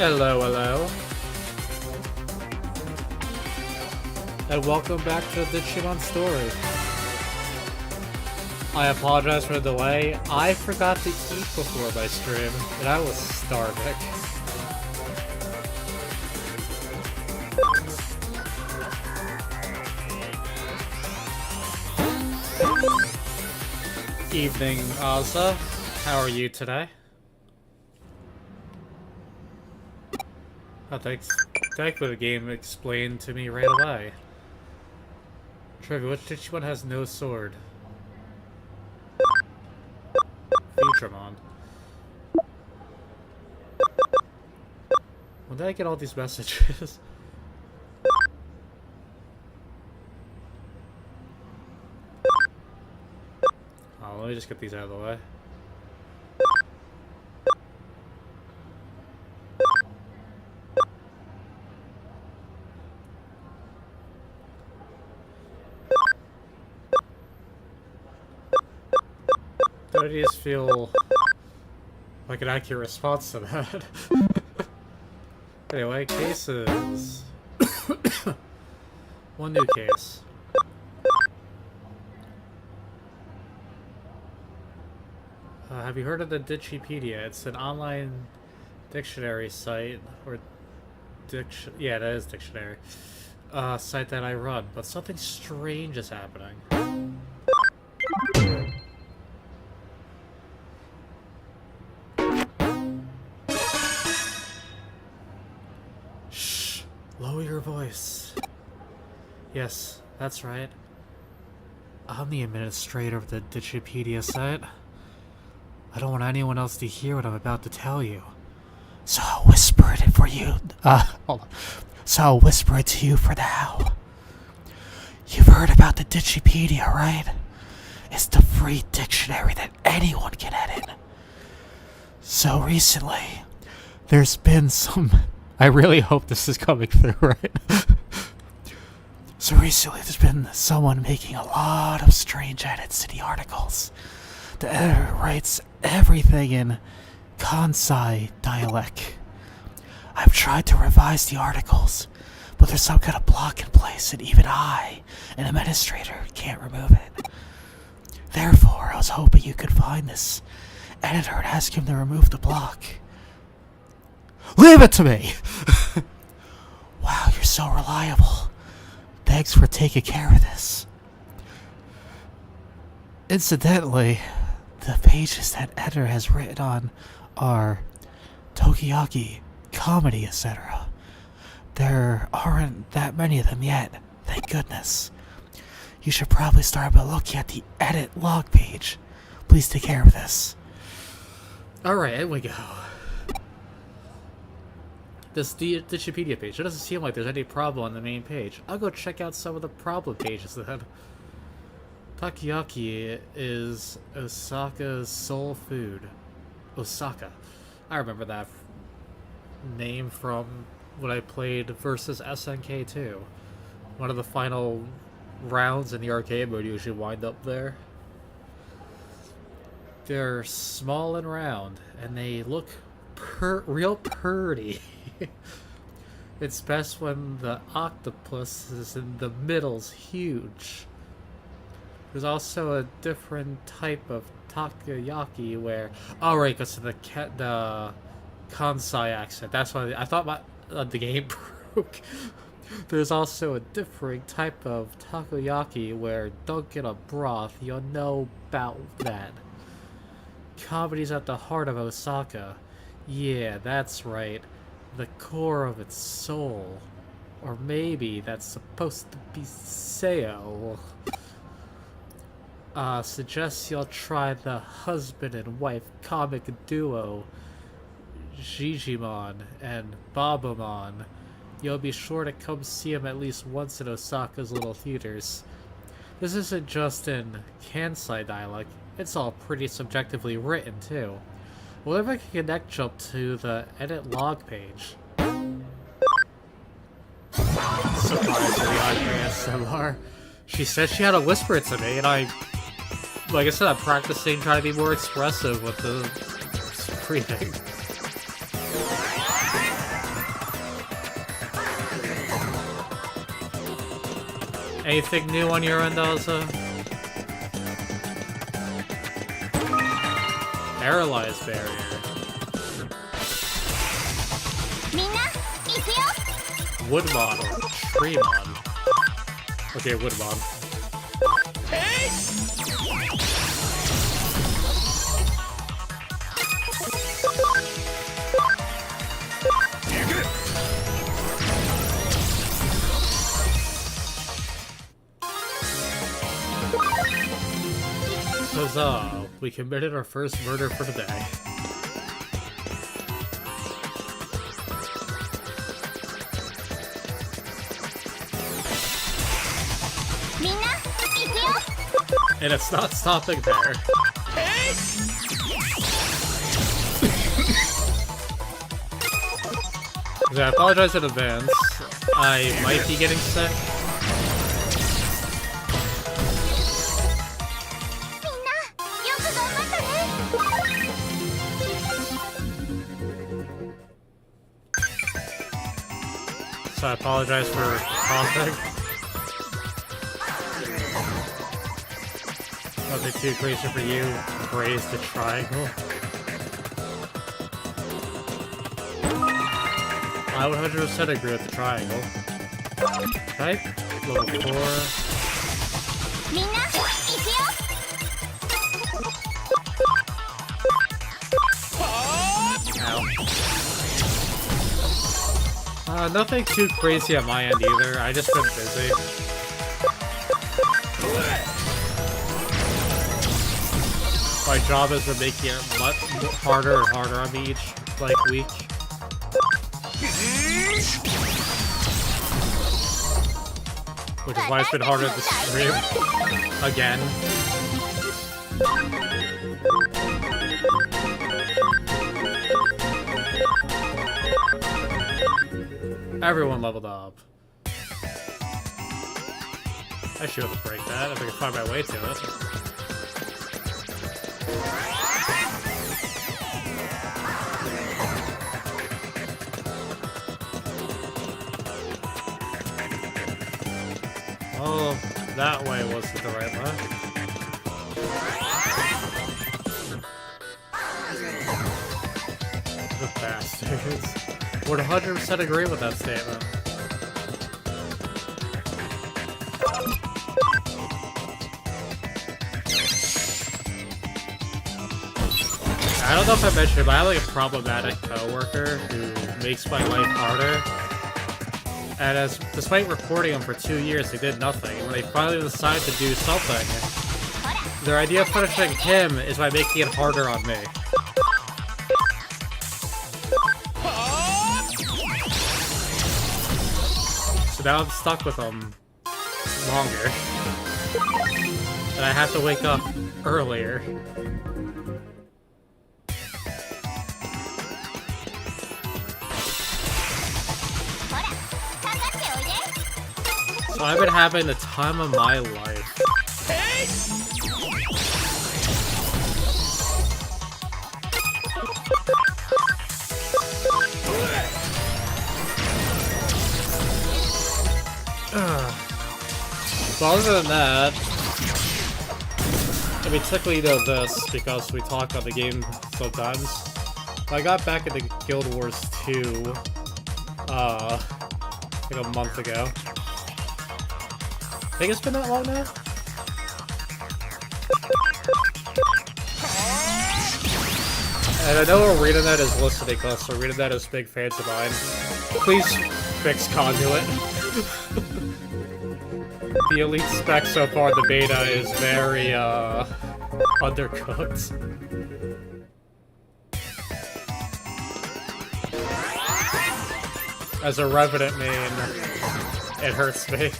Hello, hello. And welcome back to the Digimon story. I apologize for the delay. I forgot to eat before my stream, and I was starving. Evening, Ozza. How are you today? Oh, thanks. Thankfully, the game explained to me right away. Trivia, which Digimon has no sword? Digimon. When did I get all these messages? Oh, let me just get these out of the way. I just feel like an accurate response to that. Anyway, cases. One new case. Have you heard of the Digipedia? It's an online dictionary site, or yeah, that is dictionary. Site that I run, but something strange is happening. Lower your voice. Yes, that's right. I'm the administrator of the Digipedia site. I don't want anyone else to hear what I'm about to tell you. So I'll whisper it for you. Hold on. So I'll whisper it to you for now. You've heard about the Digipedia, right? It's the free dictionary that anyone can edit. So recently, there's been some... I really hope this is coming through right. So recently there's been someone making a lot of strange edits to the articles. The editor writes everything in Kansai dialect. I've tried to revise the articles, but there's some kind of block in place, and even I, an administrator, can't remove it. Therefore, I was hoping you could find this editor and ask him to remove the block. Leave it to me! Wow, you're so reliable. Thanks for taking care of this. Incidentally, the pages that editor has written on are Tokiyaki, comedy, etc. There aren't that many of them yet, thank goodness. You should probably start by looking at the edit log page. Please take care of this. Alright, here we go. This Digipedia page. It doesn't seem like there's any problem on the main page. I'll go check out some of the problem pages then. Takoyaki is Osaka's soul food. Osaka. I remember that name from when I played versus SNK2. One of the final rounds in the arcade mode usually wind up there. They're small and round, and they look real purty. It's best when the octopus is in the middle's huge. There's also a different type of takoyaki where... Oh, right, because of the Kansai accent. That's why I thought the game broke. There's also a different type of takoyaki where don't get a broth. You'll know about that. Comedy's at the heart of Osaka. Yeah, that's right. The core of its soul. Or maybe that's supposed to be Seo. Suggests you'll try the husband and wife comic duo Digimon and Babamon. You'll be sure to come see him at least once in Osaka's little theaters. This isn't just in Kansai dialect, it's all pretty subjectively written too. Well, if I can connect jump to the edit log page. Surprise to the ASMR. She said she had to whisper it to me, and like I said, I'm practicing trying to be more expressive with the breathing. Anything new on your end, also? Paralyzed barrier. Wood model. Tree mod. Okay, wood mod. Huzzah! We committed our first murder for the day. And it's not stopping there. I apologize in advance. I might be getting sick. So I apologize for coughing. Nothing too crazy for you. Praise the triangle. I 100% agree with the triangle. Type level 4. Ow. Nothing too crazy on my end either. I just been busy. My job is to making it much harder and harder on me each week. Which is why it's been harder to stream again. Everyone leveled up. I should be able to break that if I can find my way to it. Oh, that way wasn't the right way. The bastards. Would 100% agree with that statement. I don't know if I mentioned it, but I have like a problematic coworker who makes my life harder. And despite reporting him for 2 years, they did nothing. And when they finally decided to do something, their idea of punishing him is by making it harder on me. So now I'm stuck with them longer. And I have to wake up earlier. So I've been having the time of my life. So other than that, I mean, technically you know this because we talk about the game sometimes. I got back into Guild Wars 2, like a month ago. I think it's been that long now? And I know ArenaNet is listening to us, so ArenaNet is big fans of mine. Please fix Conduit. The elite spec so far, the beta, is very, undercooked. As a Revenant main, it hurts me.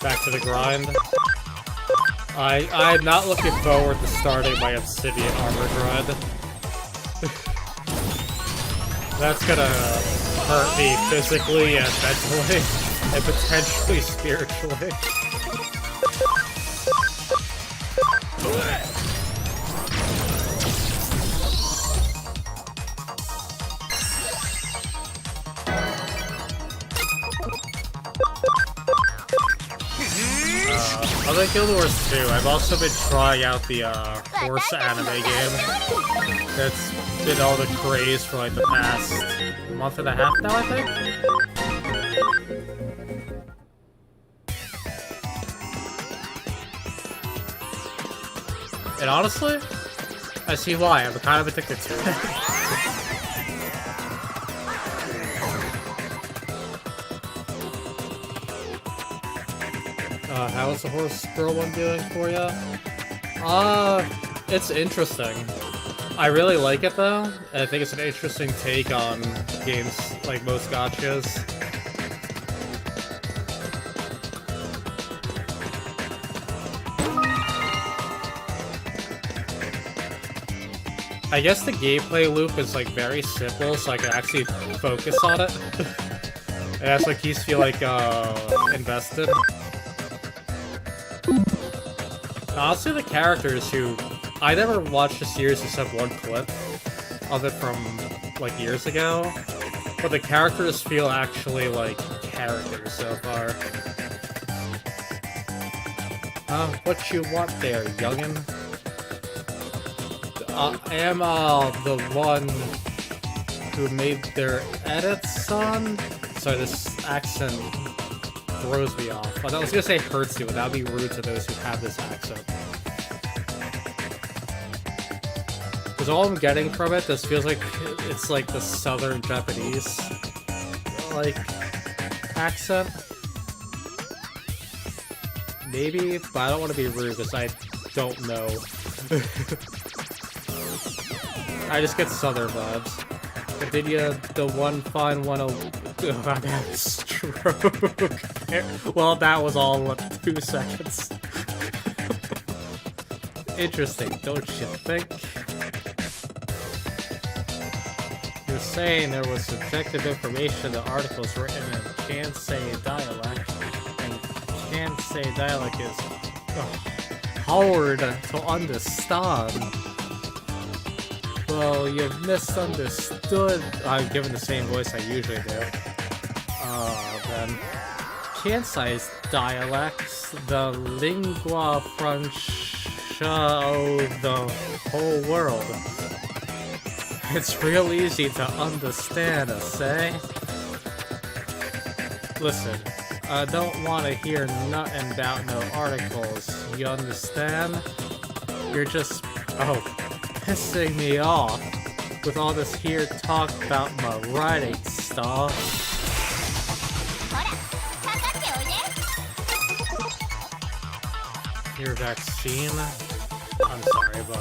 Back to the grind. I'm not looking forward to starting my Obsidian armor grind. That's gonna hurt me physically and mentally, and potentially spiritually. Other than Guild Wars 2, I've also been trying out the horse anime game. That's been all the craze for like the past month and a half now, I think. And honestly, I see why. I'm kind of addicted to it. How's the horse girl one doing for you? It's interesting. I really like it though. I think it's an interesting take on games like most gachas. I guess the gameplay loop is like very simple, so I can actually focus on it. And that's what keeps me like invested. Honestly, the characters who... I never watched the series except one clip of it from, like, years ago. But the characters feel actually like characters so far. What you want there, youngin'? I am, the one who made their edits on? Sorry, this accent throws me off. I was gonna say hurts you, but that would be rude to those who have this accent. Because all I'm getting from it, this feels like it's like the southern Japanese, like, accent. Maybe, but I don't want to be rude because I don't know. I just get southern vibes. Continue the one fine one. Oh, I'm having a stroke. Well, that was all 2 seconds. Interesting, don't you think? You're saying there was subjective information. The articles written in Kansei dialect, and Kansei dialect is hard to understand. Well, you've misunderstood. I'm giving the same voice I usually do. Then Kansai's dialects, the lingua franca of the whole world. It's real easy to understand, I say. Listen, I don't want to hear nothing about no articles, you understand? You're just, pissing me off with all this here talk about my writing stuff. Your vaccine? I'm sorry, but I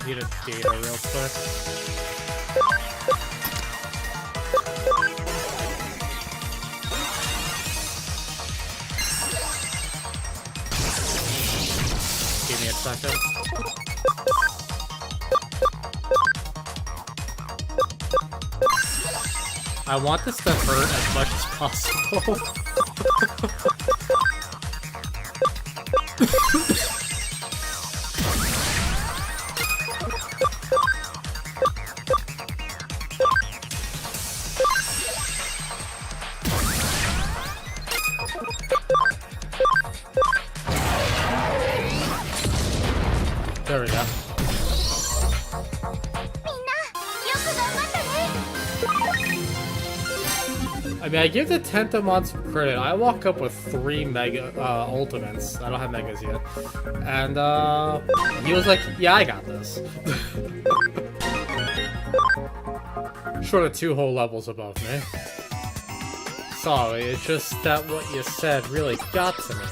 need a data real quick. Give me a second. I want this to hurt as much as possible. There we go. I mean, I give the Tentomon some credit. I walk up with 3 mega ultimates. I don't have megas yet. And he was like, yeah, I got this. Short of 2 whole levels above me. Sorry, it's just that what you said really got to me.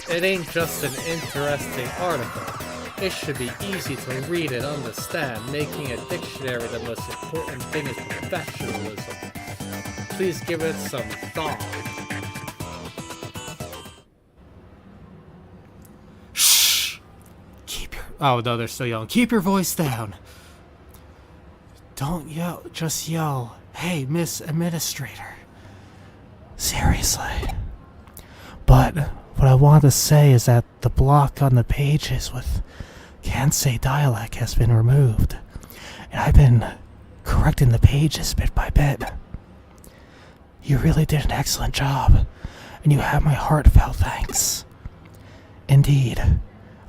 It ain't just an interesting article. It should be easy to read and understand, making a dictionary the most important thing is professionalism. Please give it some thought. Shh! Oh no, they're still yelling. Keep your voice down. Don't yell, just yell. Hey, Miss Administrator. Seriously. But what I want to say is that the block on the pages with Kansei dialect has been removed, and I've been correcting the pages bit by bit. You really did an excellent job, and you have my heartfelt thanks. Indeed,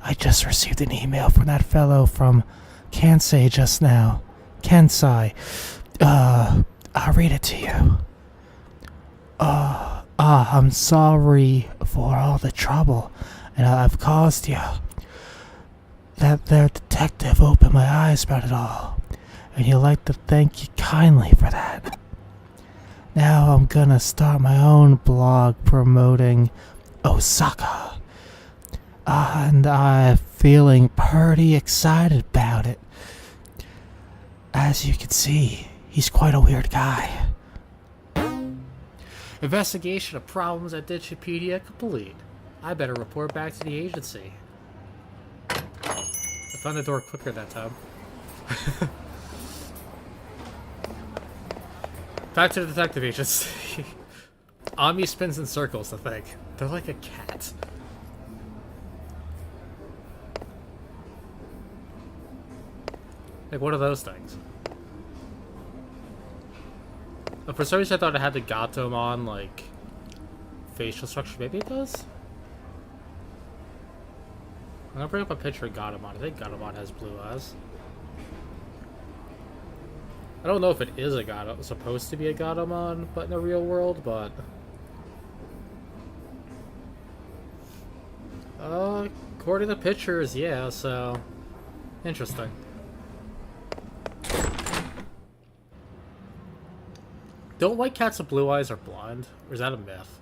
I just received an email from that fellow from Kansai just now. Kansai. I'll read it to you. I'm sorry for all the trouble and I've caused you. That there detective opened my eyes about it all, and he'd like to thank you kindly for that. Now I'm gonna start my own blog promoting Osaka, and I'm feeling pretty excited about it. As you can see, he's quite a weird guy. Investigation of problems at Digipedia complete. I better report back to the agency. I found the door quicker that time. Back to the detective agency. Ami spins in circles, I think. They're like a cat. Like, what are those things? For some reason I thought it had the Gatomon, like, facial structure. Maybe it does? I'm gonna bring up a picture of Gatomon. I think Gatomon has blue eyes. I don't know if it is supposed to be a Gatomon, but in the real world, but... according to the pictures, yeah, so... Interesting. Don't white cats with blue eyes are blind? Or is that a myth?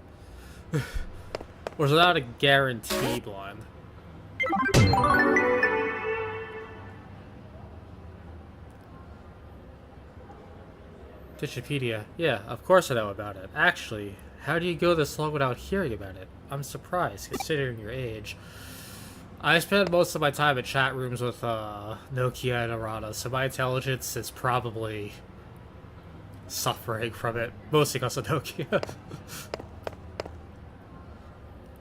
Or is that a guarantee blind? Digipedia. Yeah, of course I know about it. Actually, how do you go this long without hearing about it? I'm surprised, considering your age. I spend most of my time in chat rooms with Nokia and Arata, so my intelligence is probably suffering from it, mostly because of Nokia.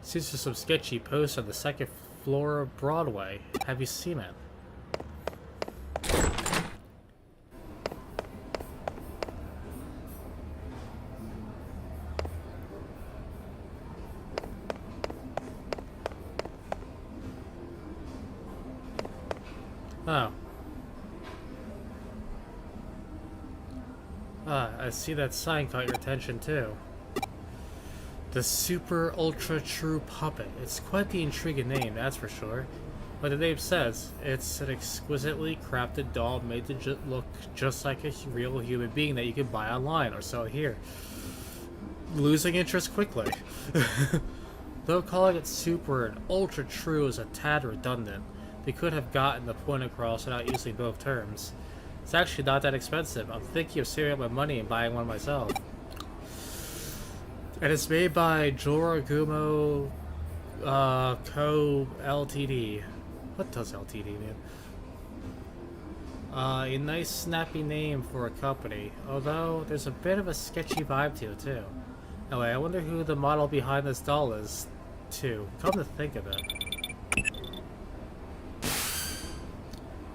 Seems there's some sketchy posts on the second floor of Broadway. Have you seen it? Oh. I see that sign caught your attention too. The Super Ultra True Puppet. It's quite the intriguing name, that's for sure. Like the name says, it's an exquisitely crafted doll made to look just like a real human being that you can buy online or sell here. Losing interest quickly. Though calling it Super and Ultra True is a tad redundant, they could have gotten the point across without using both terms. It's actually not that expensive. I'm thinking of saving up my money and buying one myself. And it's made by Agumon Co. Ltd. What does Ltd mean? A nice snappy name for a company, although there's a bit of a sketchy vibe to it too. Anyway, I wonder who the model behind this doll is too. Come to think of it.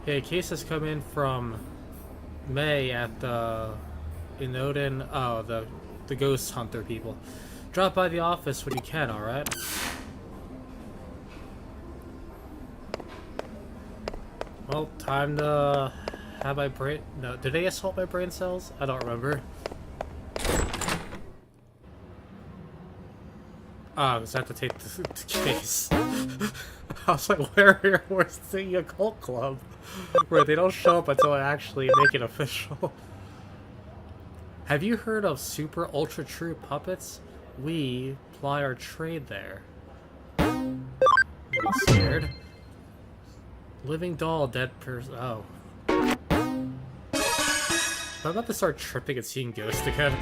Okay, a case has come in from May at the Inoden, the ghost hunter people. Drop by the office when you can, alright? Well, time to have my brain... No, did they assault my brain cells? I don't remember. Oh, because I have to take the case. I was like, where's the occult club? Where they don't show up until I actually make it official. Have you heard of Super Ultra True Puppets? We ply our trade there. I'm scared. Living doll, dead person. Oh. I'm about to start tripping and seeing ghosts again.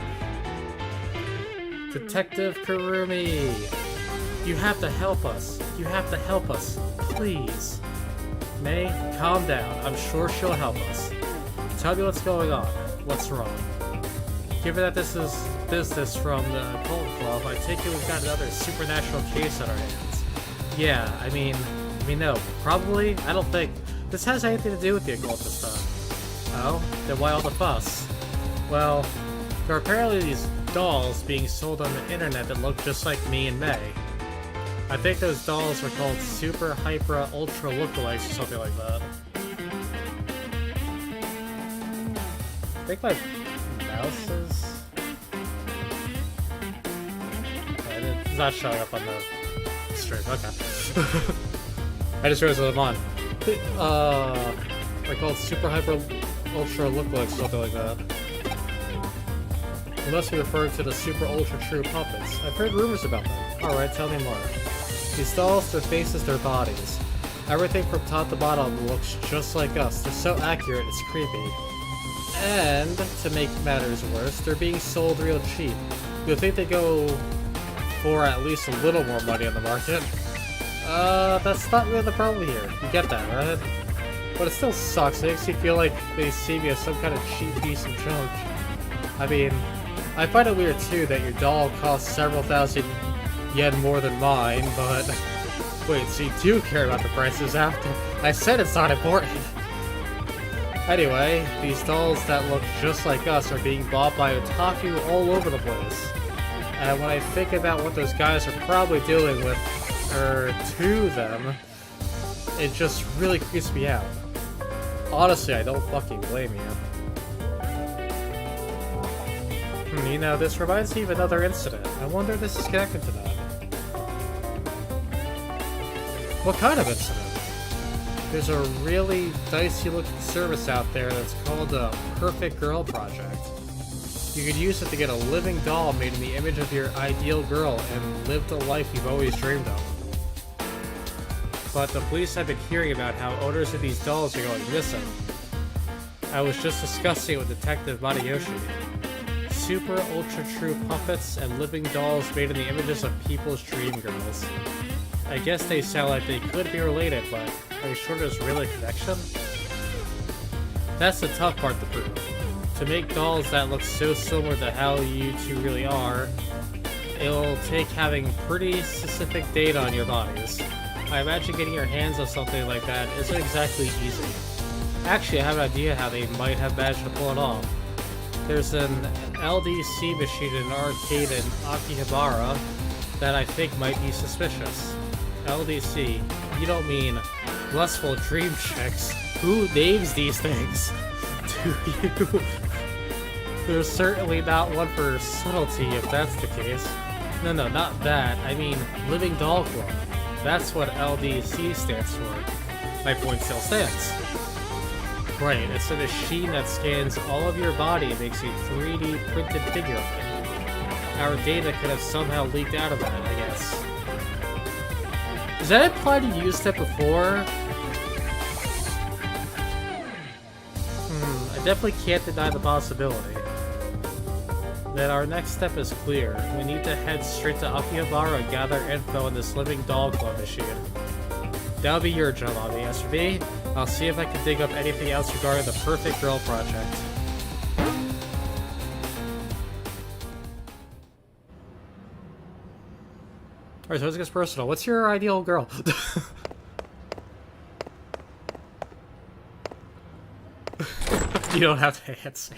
Detective Kurumi! You have to help us. You have to help us. Please. May, calm down. I'm sure she'll help us. Tell me what's going on. What's wrong? Given that this is business from the Occult Club, I take it we've got another supernatural case on our hands. Yeah, I mean no. Probably? I don't think. This has anything to do with the occultist stuff. Oh? Then why all the fuss? Well, there are apparently these dolls being sold on the internet that look just like me and May. I think those dolls were called Super Hyper Ultra Lookalikes or something like that. I think my mouse is... It's not showing up on the stream, okay. I just realized I'm on. They're called Super Hyper Ultra Lookalikes or something like that. You must be referring to the Super Ultra True puppets. I've heard rumors about them. Alright, tell me more. These dolls, their faces, their bodies. Everything from top to bottom looks just like us. They're so accurate, it's creepy. And, to make matters worse, they're being sold real cheap. You'll think they go for at least a little more money on the market. That's not really the problem here. You get that, right? But it still sucks. It makes you feel like they see me as some kind of cheap piece of junk. I mean, I find it weird too that your doll costs several thousand yen more than mine, but... Wait, so you do care about the prices after? I said it's not important! Anyway, these dolls that look just like us are being bought by otaku all over the place. And when I think about what those guys are probably dealing with, or to them, it just really creeps me out. Honestly, I don't fucking blame you. You know, this reminds me of another incident. I wonder if this is connected to that. What kind of incident? There's a really dicey looking service out there that's called a Perfect Girl Project. You could use it to get a living doll made in the image of your ideal girl and live the life you've always dreamed of. But the police have been hearing about how owners of these dolls are going missing. I was just discussing it with Detective Matayoshi. Super ultra true puppets and living dolls made in the images of people's dream girls. I guess they sound like they could be related, but are you sure there's really a connection? That's the tough part to prove. To make dolls that look so similar to how you two really are, it'll take having pretty specific data on your bodies. I imagine getting your hands on something like that isn't exactly easy. Actually, I have an idea how they might have managed to pull it off. There's an LDC machine in an arcade in Akihabara that I think might be suspicious. LDC, you don't mean blissful dream chicks. Who names these things? Do you? There's certainly not one for subtlety if that's the case. No, not that. I mean, Living Doll Club. That's what LDC stands for. My point still stands. Right, it's a machine that scans all of your body and makes a 3D printed figure of it. Our data could have somehow leaked out of that, I guess. Does that imply you used it before? I definitely can't deny the possibility. Then our next step is clear. We need to head straight to Akihabara and gather info on this Living Doll Club machine. That'll be your job, Avi. As for me, I'll see if I can dig up anything else regarding the Perfect Girl Project. Alright, so it gets personal. What's your ideal girl? You don't have to answer.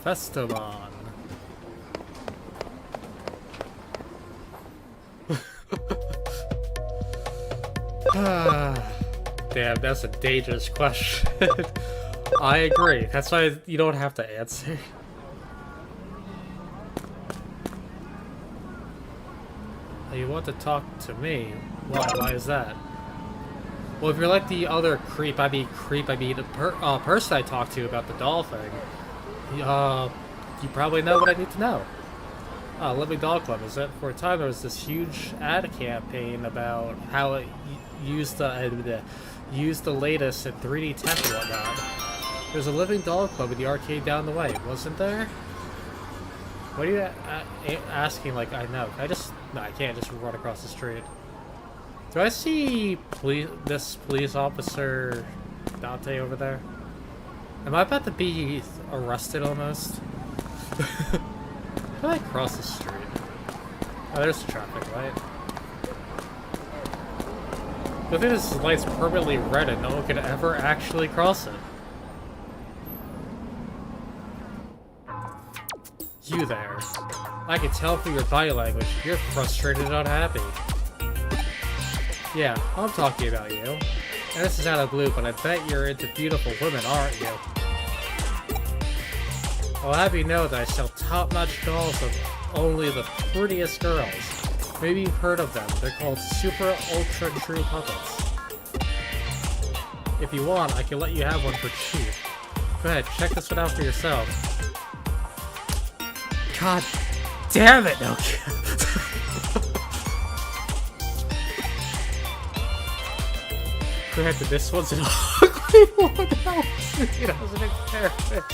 Festomon. Damn, that's a dangerous question. I agree. That's why you don't have to answer. You want to talk to me? Why? Why is that? Well, if you're like the other person I talked to about the doll thing, you probably know what I need to know. Living Doll Club, is it? For a time there was this huge ad campaign about how it used the latest in 3D tech and whatnot. There's a Living Doll Club in the arcade down the way, wasn't there? What are you asking like I know? Can I just... No, I can't just run across the street. Do I see this police officer Dante over there? Am I about to be arrested almost? How do I cross the street? Oh, there's the traffic light. The thing is, this light's permanently red and no one can ever actually cross it. You there. I can tell from your body language, you're frustrated and unhappy. Yeah, I'm talking about you. And this is out of the blue, but I bet you're into beautiful women, aren't you? I'll have you know that I sell top-notch dolls of only the prettiest girls. Maybe you've heard of them. They're called Super Ultra True Puppets. If you want, I can let you have one for cheap. Go ahead, check this one out for yourself. God damn it, no. Granted, this one's an ugly one. It doesn't perfect.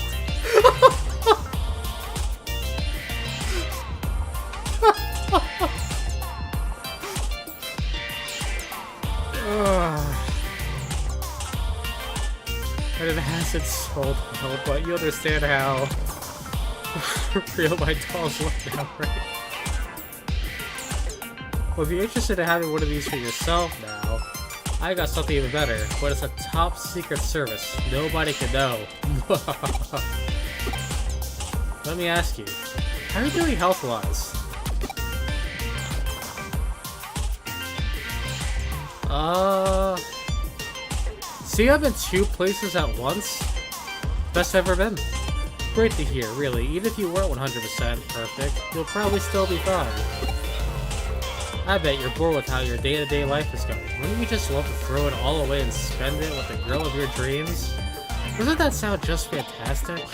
And it hasn't sold well, but you understand how real my dolls look now, right? Well, if you're interested in having one of these for yourself now, I got something even better, but it's a top secret service. Nobody can know. Let me ask you, how are you doing health-wise? See, I'm in 2 places at once? Best I've ever been. Great to hear, really. Even if you weren't 100% perfect, you'll probably still be fine. I bet you're bored with how your day-to-day life is going. Wouldn't you just love to throw it all away and spend it with the girl of your dreams? Doesn't that sound just fantastic?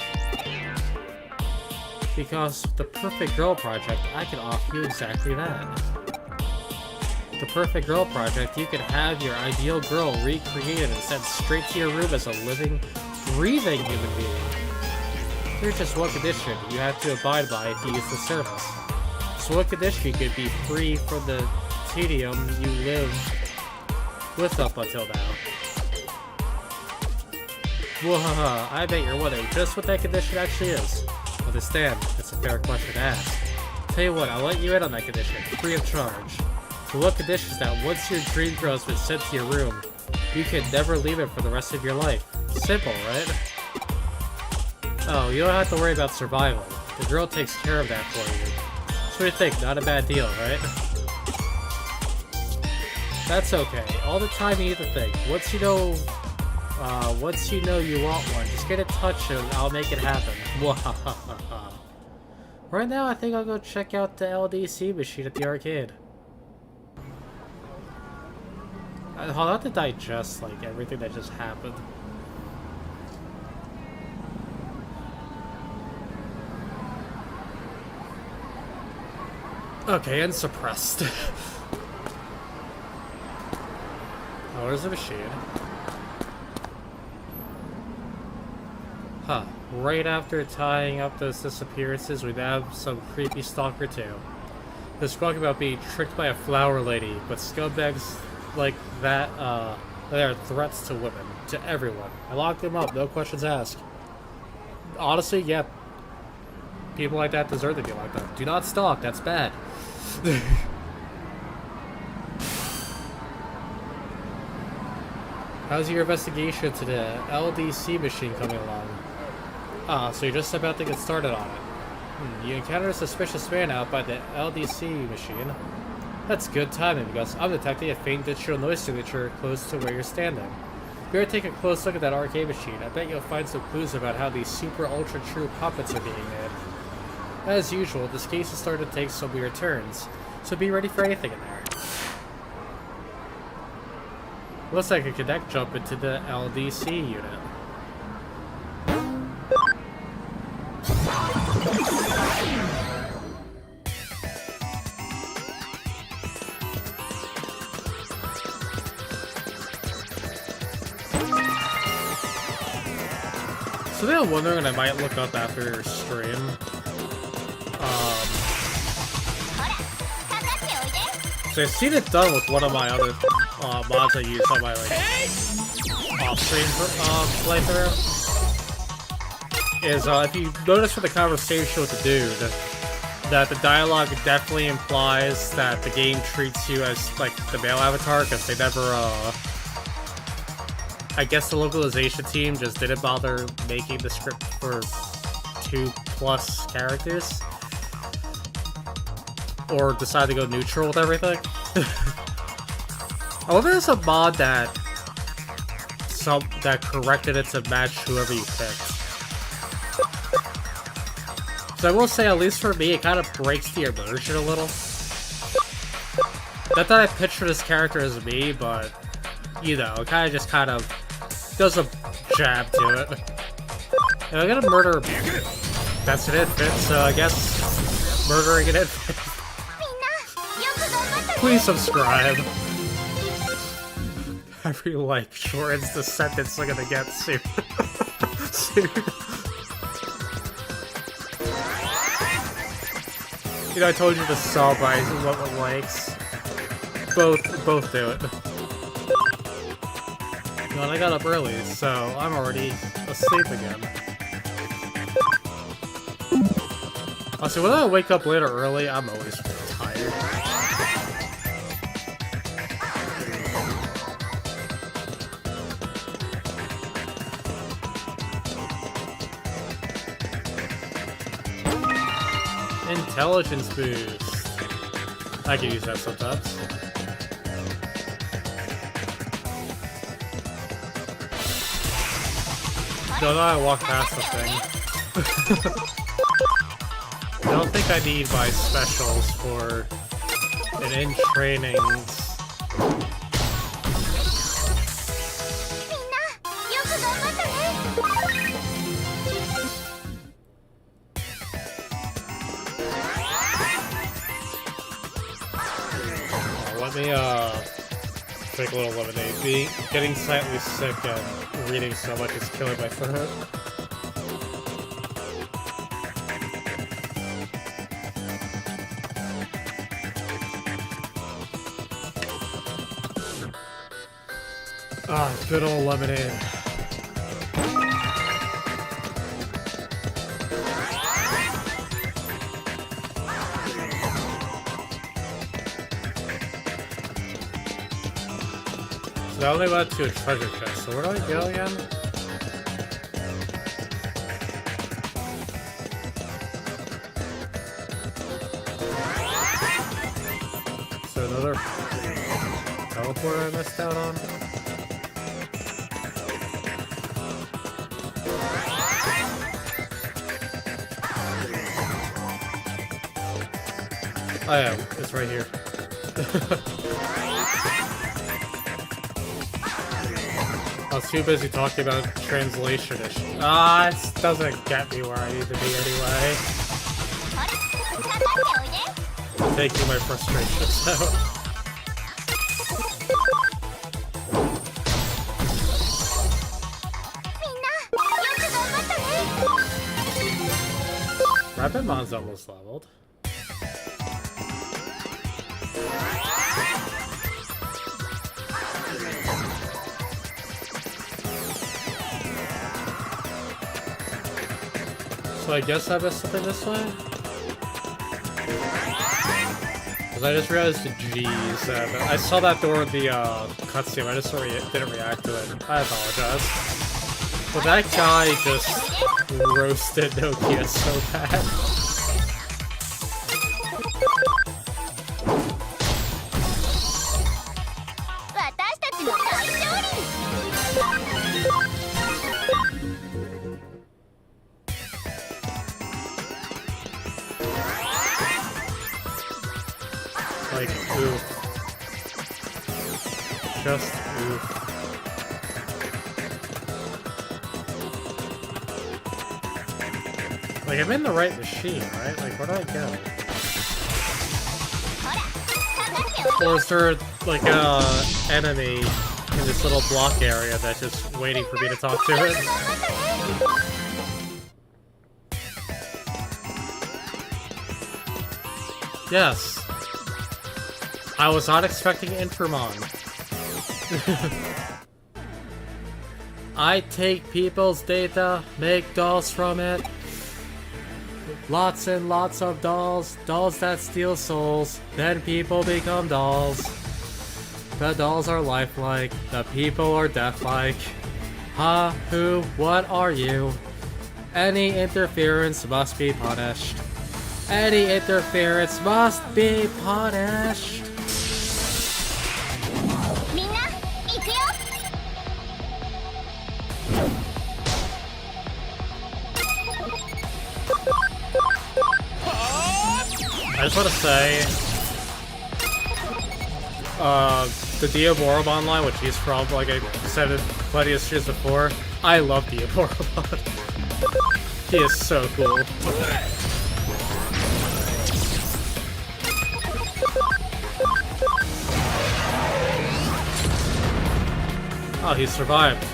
Because with the Perfect Girl Project, I can offer you exactly that. The Perfect Girl Project, you can have your ideal girl recreated and sent straight to your room as a living, breathing human being. There's just one condition you have to abide by if you use the service. So one condition you could be free from the tedium you lived with up until now. Whoa, I bet you're wondering just what that condition actually is. Understand, it's a fair question to ask. Tell you what, I'll let you in on that condition, free of charge. The one condition is that once your dream girl has been sent to your room, you can never leave it for the rest of your life. Simple, right? Oh, you don't have to worry about survival. The girl takes care of that for you. So what do you think? Not a bad deal, right? That's okay. All the time you need to think. Once you know you want one, just get in touch and I'll make it happen. Right now, I think I'll go check out the LDC machine at the arcade. I'll have to digest, like, everything that just happened. Okay, and suppressed. Oh, where's the machine? Huh. Right after tying up those disappearances, we have some creepy stalker too. They're talking about being tricked by a flower lady, but scumbags like that, they are threats to women, to everyone. I locked them up, no questions asked. Honestly, yeah. People like that deserve to be locked up. Do not stalk, that's bad. How's your investigation to the LDC machine coming along? So you're just about to get started on it. You encountered a suspicious man out by the LDC machine. That's good timing because I'm detecting a faint digital noise signature close to where you're standing. Better take a close look at that arcade machine. I bet you'll find some clues about how these super ultra true puppets are being made. As usual, this case is starting to take some weird turns, so be ready for anything in there. Looks like a cadet jump into the LDC unit. Something I'm wondering I might look up after stream. So I've seen it done with one of my other mods I use on my like off-stream playthrough. Is if you notice from the conversation with the dude, that the dialogue definitely implies that the game treats you as like the male avatar, because they never I guess the localization team just didn't bother making the script for 2+ characters, or decide to go neutral with everything. I wonder if there's a mod that corrected it to match whoever you picked. So I will say, at least for me, it kind of breaks the immersion a little. Not that I picture this character as me, but you know, it kind of does a jab to it. And I'm gonna murder. That's an infant, so I guess murdering an infant. Please subscribe. I really like shortens the sentence I'm gonna get soon. Soon. You know, I told you to sub by what likes. Both do it. Well, I got up early, so I'm already asleep again. Also, when I wake up later early, I'm always tired. Intelligence boost. I can use that sometimes. Don't know I walk past the thing. I don't think I need my specials for an in-trainings. Let me, drink a little lemonade. Getting slightly sick and reading so much is killing my throat. Ah, good old lemonade. So that only led to a treasure chest, so where do I go again? So another teleport I missed out on? Oh yeah, it's right here. I was too busy talking about translation issues. Ah, it doesn't get me where I need to be anyway. I'm taking my frustrations out. Agumon almost leveled. So I guess I missed something this way? Because I just realized the G's. I saw that door in the cutscene, I just didn't react to it. I apologize. But that guy just roasted Nokia so bad. Like, oof. Just oof. Like, I'm in the right machine, right? Like, where do I go? Or is there, like, a enemy in this little block area that's just waiting for me to talk to it? Yes. I was not expecting Infamon. I take people's data, make dolls from it, Lots and lots of dolls, dolls that steal souls, then people become dolls. The dolls are lifelike, the people are deathlike. Ha, who, what are you? Any interference must be punished. Any interference must be punished. I just want to say, the Digimon line, which he's from, like I said it plenty of years before, I love Digimon. He is so cool. Oh, he survived.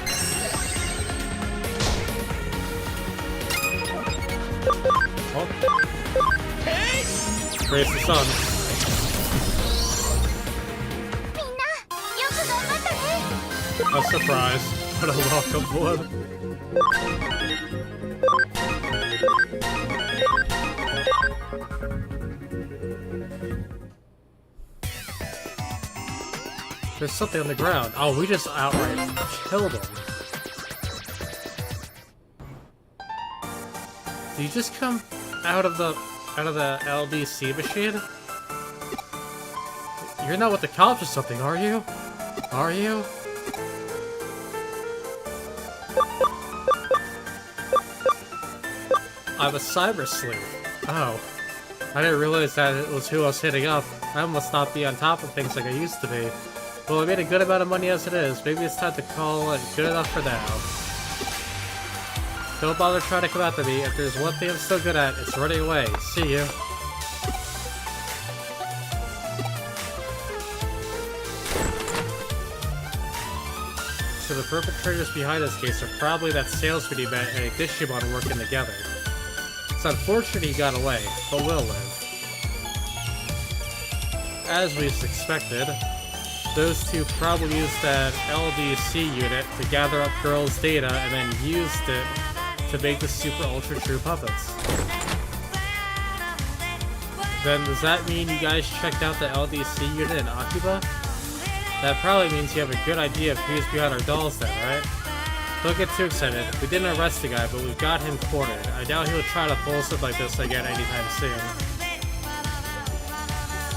Oh. Praise the sun. A surprise. What a welcome one. There's something on the ground. Oh, we just outright killed him. Did you just come out of the LDC machine? You're not with the cops or something, are you? Are you? I'm a cyber sleuth. Oh. I didn't realize that it was who I was hitting up. I must not be on top of things like I used to be. Well, I made a good amount of money as it is. Maybe it's time to call it good enough for now. Don't bother trying to come after me. If there's one thing I'm still good at, it's running away. See you. So the perpetrators behind this case are probably that salesman you met and a Digimon working together. It's unfortunate he got away, but will live. As we expected, those two probably used that LDC unit to gather up girls' data and then used it to make the super ultra true puppets. Then does that mean you guys checked out the LDC unit in Akiba? That probably means you have a good idea of who's behind our dolls then, right? Don't get too excited. We didn't arrest the guy, but we've got him cornered. I doubt he'll try to pull stuff like this again anytime soon.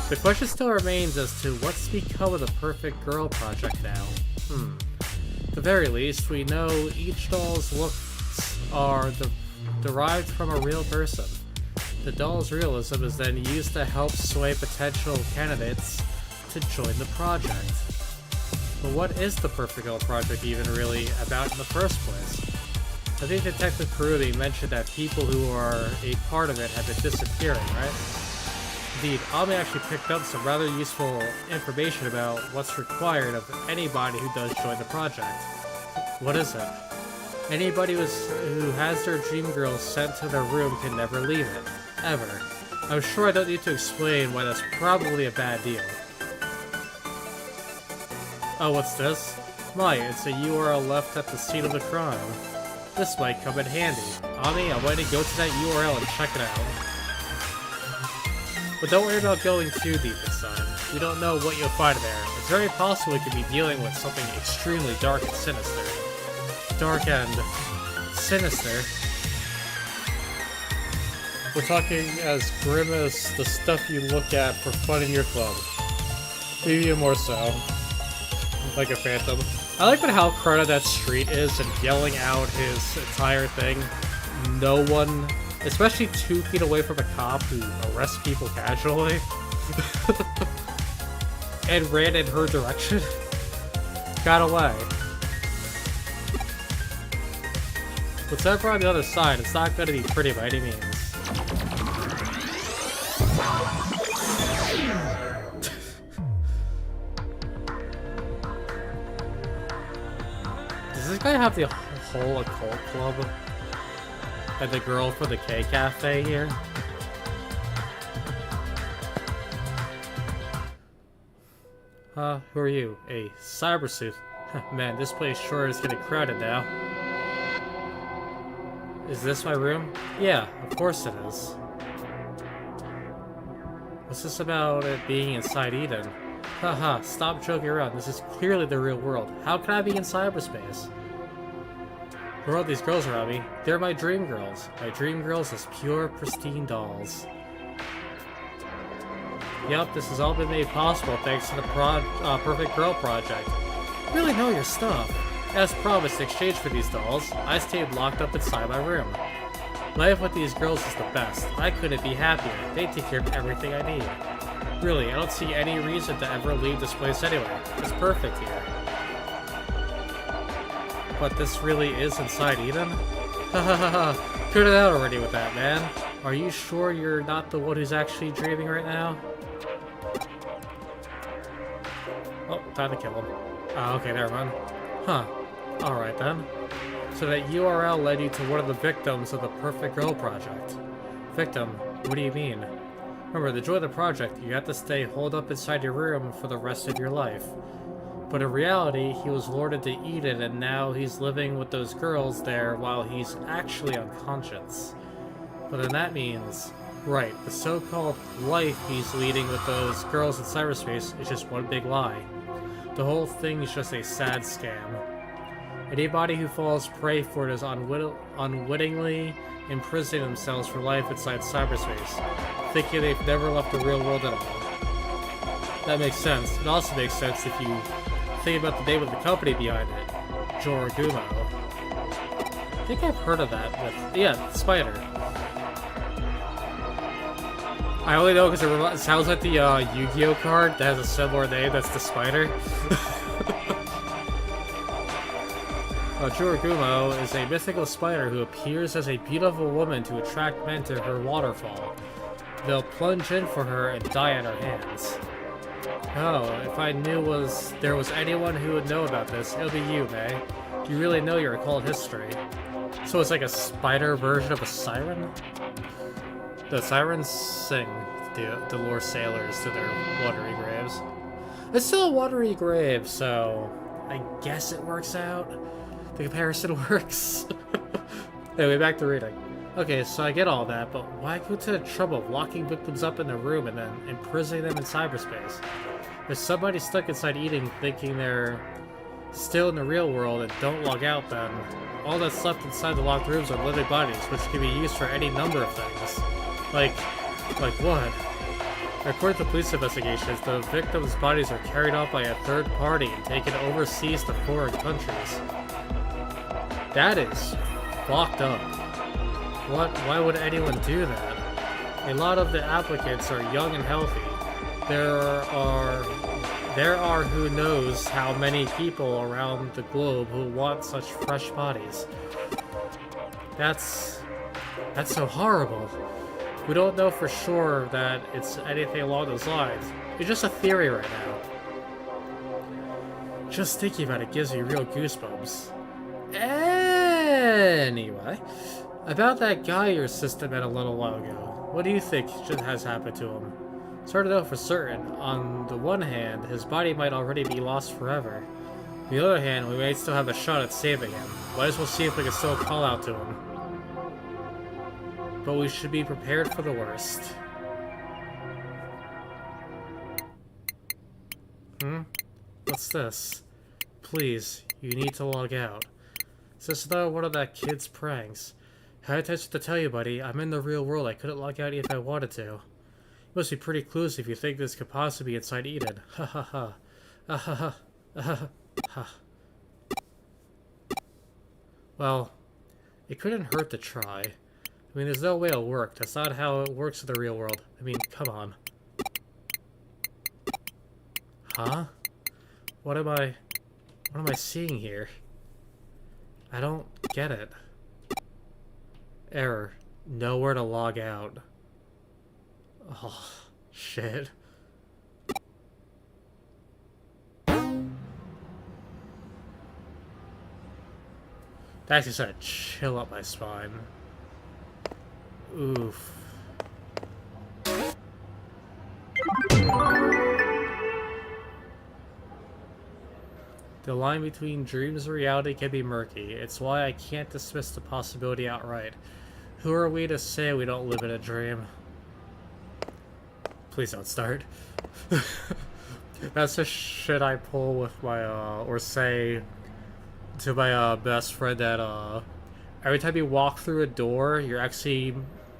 The question still remains as to what's become of the Perfect Girl project now. At the very least, we know each doll's looks are derived from a real person. The doll's realism is then used to help sway potential candidates to join the project. But what is the Perfect Girl project even really about in the first place? I think Detective Kurumi mentioned that people who are a part of it have been disappearing, right? Indeed, Ami actually picked up some rather useful information about what's required of anybody who does join the project. What is it? Anybody who has their dream girl sent to their room can never leave it. Ever. I'm sure I don't need to explain why that's probably a bad deal. Oh, what's this? My, it's a URL left at the scene of the crime. This might come in handy. Ami, I'm going to go to that URL and check it out. But don't worry about going too deep this time. You don't know what you'll find there. It's very possible we could be dealing with something extremely dark and sinister. Dark and sinister. We're talking as grim as the stuff you look at for fun in your club. Maybe even more so. Like a phantom. I like how crowded that street is and yelling out his entire thing. No one, especially 2 feet away from a cop who arrests people casually, and ran in her direction. Got away. What's ever on the other side, it's not going to be pretty by any means. Does this guy have the whole occult club? And the girl for the K Cafe here? Who are you? A cyber sleuth. Man, this place sure is getting crowded now. Is this my room? Yeah, of course it is. What's this about it being inside Eden? Haha, stop joking around. This is clearly the real world. How can I be in cyberspace? Where are these girls around me? They're my dream girls. My dream girls as pure, pristine dolls. Yep, this has all been made possible thanks to the Perfect Girl Project. You really know your stuff. As promised, in exchange for these dolls, I stayed locked up inside my room. Life with these girls is the best. I couldn't be happier. They take care of everything I need. Really, I don't see any reason to ever leave this place anyway. It's perfect here. But this really is inside Eden? Hahaha, cut it out already with that, man. Are you sure you're not the one who's actually dreaming right now? Oh, time to kill him. Ah, okay, never mind. Huh. Alright then. So that URL led you to one of the victims of the Perfect Girl Project. Victim? What do you mean? Remember, to join the project, you have to stay holed up inside your room for the rest of your life. But in reality, he was lured into Eden and now he's living with those girls there while he's actually unconscious. But then that means, right, the so-called life he's leading with those girls in cyberspace is just one big lie. The whole thing is just a sad scam. Anybody who falls prey for it is unwittingly imprisoning themselves for life inside cyberspace, thinking they've never left the real world at all. That makes sense. It also makes sense if you think about the name of the company behind it, Agumon. I think I've heard of that with, yeah, Spider. I only know because it sounds like the Yu-Gi-Oh card that has a similar name, that's the Spider. Agumon is a mythical spider who appears as a beautiful woman to attract men to her waterfall. They'll plunge in for her and die at her hands. Oh, if I knew there was anyone who would know about this, it would be you, May. You really know your occult history. So it's like a spider version of a siren? The sirens sing to lure sailors to their watery graves. It's still a watery grave, so I guess it works out. The comparison works. Anyway, back to reading. Okay, so I get all that, but why go to the trouble of locking victims up in a room and then imprisoning them in cyberspace? If somebody's stuck inside Eden thinking they're still in the real world and don't log out, then all that's left inside the locked rooms are living bodies, which can be used for any number of things. Like what? According to police investigations, the victims' bodies are carried off by a third party and taken overseas to foreign countries. That is fucked up. Why would anyone do that? A lot of the applicants are young and healthy. There are who knows how many people around the globe who want such fresh bodies. That's so horrible. We don't know for sure that it's anything along those lines. It's just a theory right now. Just thinking about it gives me real goosebumps. Anyway, about that guy your sister met a little while ago. What do you think has happened to him? It's hard to know for certain. On the one hand, his body might already be lost forever. On the other hand, we may still have a shot at saving him. Might as well see if we can still call out to him. But we should be prepared for the worst. What's this? Please, you need to log out. Is this another one of that kid's pranks? I had attention to tell you, buddy. I'm in the real world. I couldn't log out if I wanted to. You must be pretty clueless if you think this could possibly be inside Eden. Ha ha ha. Ah ha ha. Ah ha ha. Well, it couldn't hurt to try. I mean, there's no way it'll work. That's not how it works in the real world. I mean, come on. Huh? What am I seeing here? I don't get it. Error. Nowhere to log out. Oh, shit. That actually started to chill up my spine. Oof. The line between dreams and reality can be murky. It's why I can't dismiss the possibility outright. Who are we to say we don't live in a dream? Please don't start. That's the shit I pull with my, or say to my, best friend that, every time you walk through a door, you're actually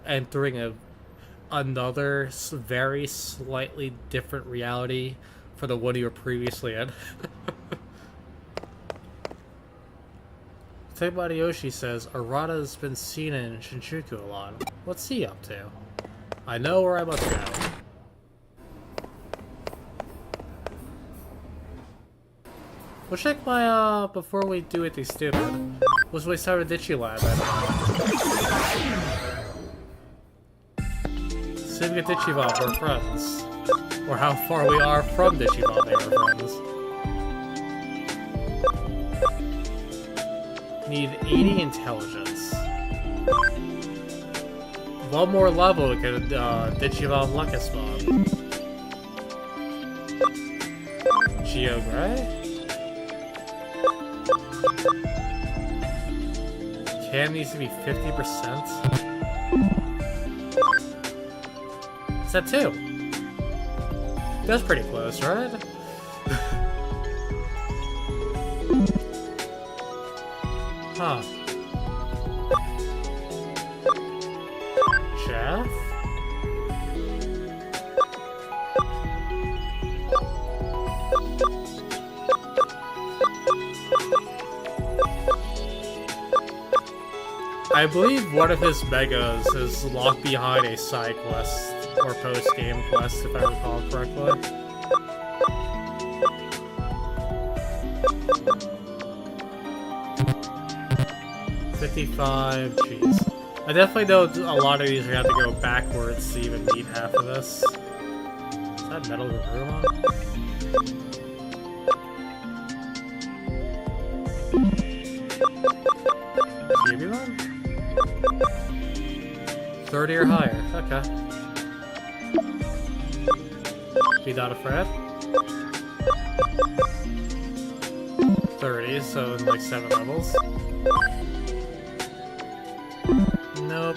entering another very slightly different reality for the one you were previously in. Takebody Yoshi says, Arata's been seen in Shinjuku a lot. What's he up to? I know where I must go. We'll check my, before we do anything stupid. Let's waste time at Digilab. See if we get Digimon, we're friends. Or how far we are from Digimon, they are friends. Need 80 intelligence. One more level to get Digimon Lucas Bomb. Geo Gray? Cam needs to be 50%. Is that 2? That's pretty close, right? Huh. Jeff? I believe one of his megas is locked behind a side quest or post-game quest, if I recall correctly. $55, jeez. I definitely know a lot of these are going to have to go backwards to even meet half of this. Is that Metal Agumon? Agumon? 30 or higher, okay. Be not afraid. 30, so like 7 levels. Nope.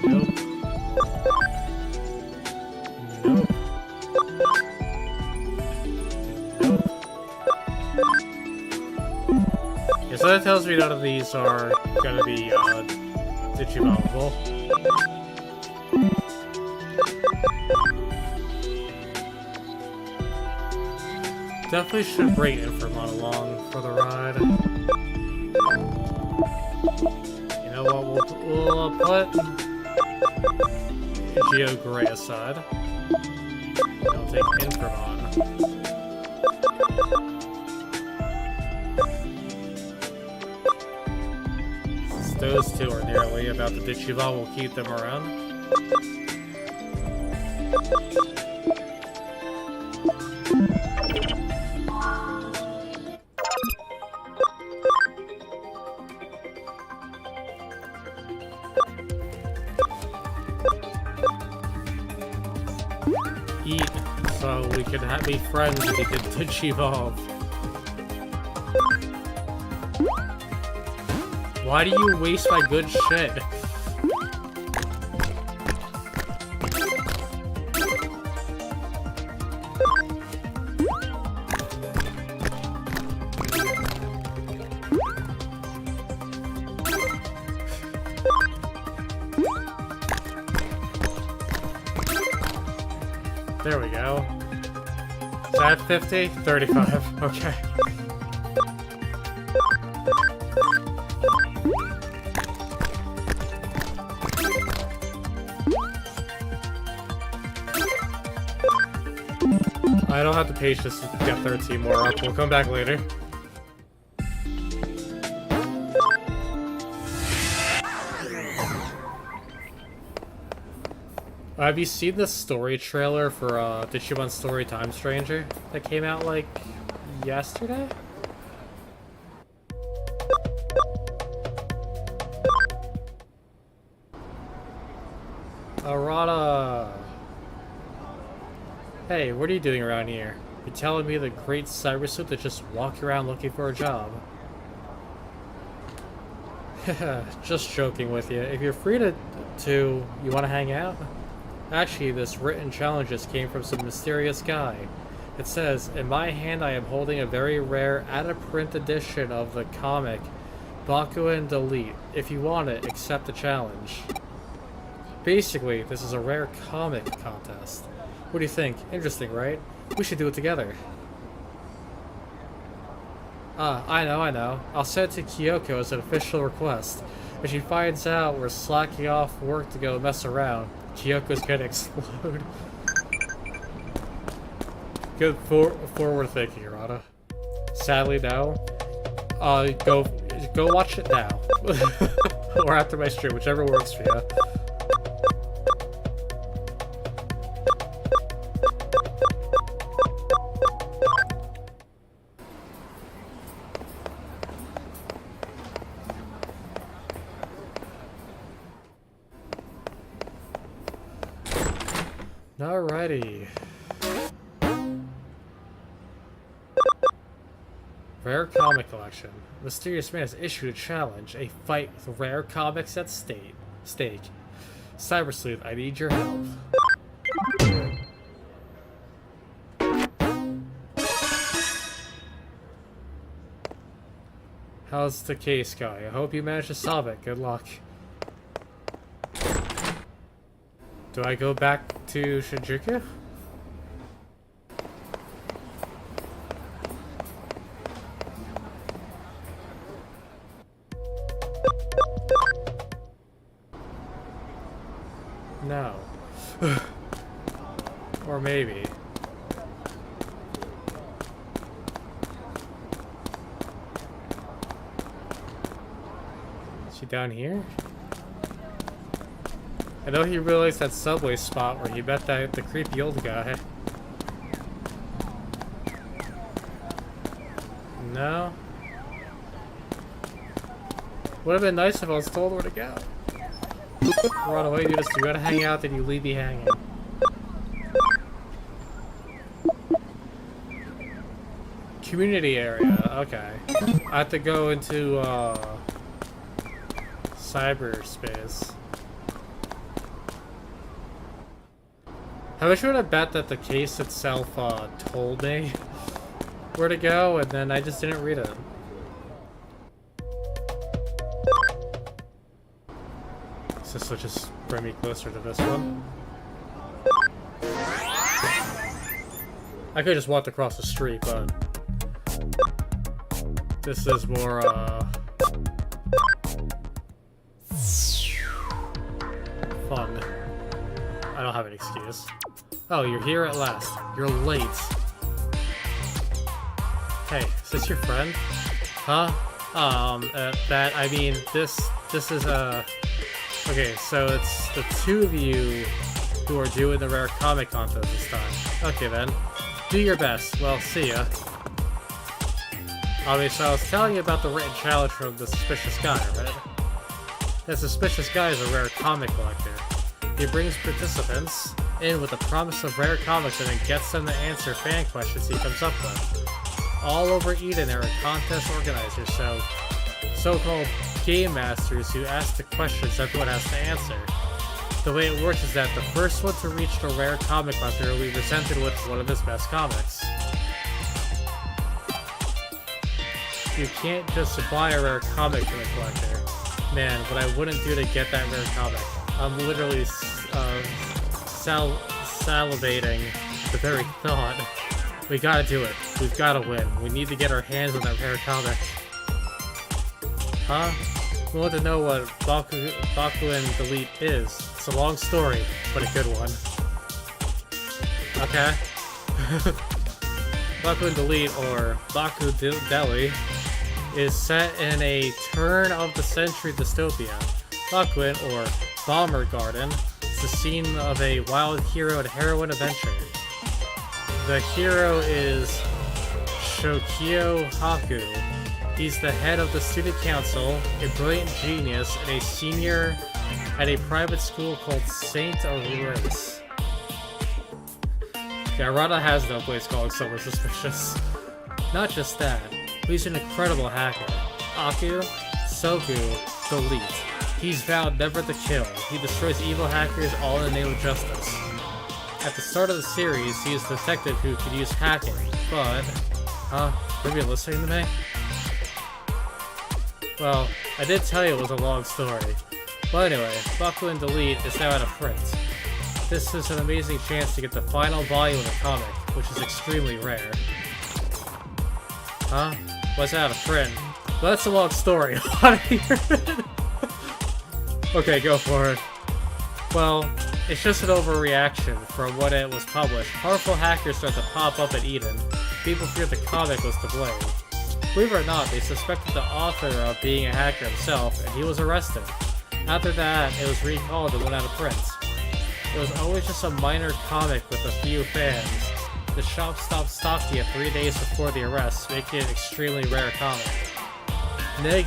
Nope. Nope. Nope. Yeah, so that tells me none of these are gonna be, Digimon-able. Definitely should bring Infamon along for the ride. You know what, we'll put Geo Gray aside. I'll take Infamon. Since those two are nearly about the Digimon, we'll keep them around. Eat, so we can be friends and we can Digivolve. Why do you waste my good shit? There we go. Is that 50? 35. Okay. I don't have the patience to get 13 more up. We'll come back later. Have you seen the story trailer for Digimon Story Time Stranger that came out like yesterday? Arata. Hey, what are you doing around here? You're telling me the great cyber sleuth to just walk around looking for a job? Just joking with you. If you're free to you want to hang out? Actually, this written challenge just came from some mysterious guy. It says, in my hand I am holding a very rare out-of-print edition of the comic Bakuin Delete. If you want it, accept the challenge. Basically, this is a rare comic contest. What do you think? Interesting, right? We should do it together. I know. I'll send it to Kyoko as an official request. If she finds out we're slacking off work to go mess around, Kyoko's gonna explode. Good forward thinking, Rada. Sadly, no. Go watch it now. Or after my stream, whichever works for you. Alrighty. Rare comic collection. Mysterious man has issued a challenge. A fight with rare comics at stake. Cyber Sleuth, I need your help. How's the case going? I hope you managed to solve it. Good luck. Do I go back to Shinjuku? No. Or maybe. Is she down here? I know he realized that subway spot where he met the creepy old guy. No? Would have been nice if I was told where to go. Run away, you gotta hang out, then you leave me hanging. Community area, okay. I have to go into, cyberspace. How much would I bet that the case itself, told me where to go, and then I just didn't read it? So this will just bring me closer to this one. I could just walk across the street, but this is more, fun. I don't have an excuse. Oh, you're here at last. You're late. Hey, is this your friend? Huh? I mean, this is, okay, so it's the two of you who are doing the rare comic contest this time. Okay then. Do your best. Well, see ya. Obviously, I was telling you about the written challenge from the suspicious guy, right? The suspicious guy is a rare comic collector. He brings participants in with the promise of rare comics and then gets them to answer fan questions he comes up with. All over Eden there are contest organizers, so-called game masters who ask the questions everyone has to answer. The way it works is that the first one to reach the rare comic collector will be presented with one of his best comics. You can't just supply a rare comic to the collector. Man, what I wouldn't do to get that rare comic. I'm literally salivating the very thought. We gotta do it. We've gotta win. We need to get our hands on that rare comic. Huh? We want to know what Bakuin Delete is. It's a long story, but a good one. Okay. Bakuin Delete, or Baku Deli, is set in a turn-of-the-century dystopia. Bakuin, or Bomber Garden, is the scene of a wild hero and heroine adventure. The hero is Shokio Haku. He's the head of the student council, a brilliant genius, and a senior at a private school called Saint Race. Yeah, Rada has no place calling someone suspicious. Not just that, he's an incredible hacker. Aku, Soku, Delete. He's vowed never to kill. He destroys evil hackers all in the name of justice. At the start of the series, he is a detective who could use hacking, but... maybe you're listening to me? Well, I did tell you it was a long story. But anyway, Baku and Delete is now out of print. This is an amazing chance to get the final volume of the comic, which is extremely rare. Huh? What's out of print? Well, that's a long story. Okay, go for it. Well, it's just an overreaction from when it was published. Powerful hackers start to pop up at Eden. People feared the comic was to blame. Believe it or not, they suspected the author of being a hacker himself, and he was arrested. After that, it was recalled and went out of print. It was always just a minor comic with a few fans. The shop stopped stocking it 3 days before the arrest, making it an extremely rare comic. Now you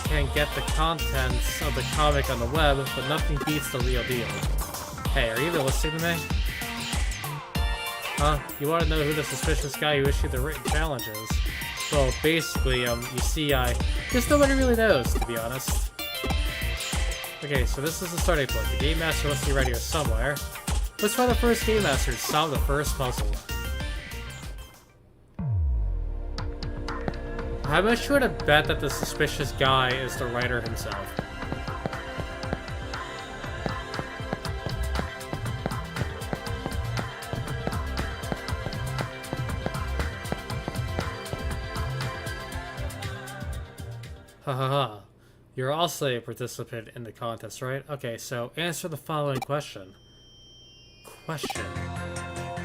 can get the contents of the comic on the web, but nothing beats the real deal. Hey, are you even listening to me? Huh? You want to know who the suspicious guy who issued the written challenge is? Well, basically, you see, just nobody really knows, to be honest. Okay, so this is the starting point. The Game Master must be right here somewhere. Let's find the first Game Master to solve the first puzzle. How much would I bet that the suspicious guy is the writer himself? Hahaha. You're also a participant in the contest, right? Okay, so answer the following question.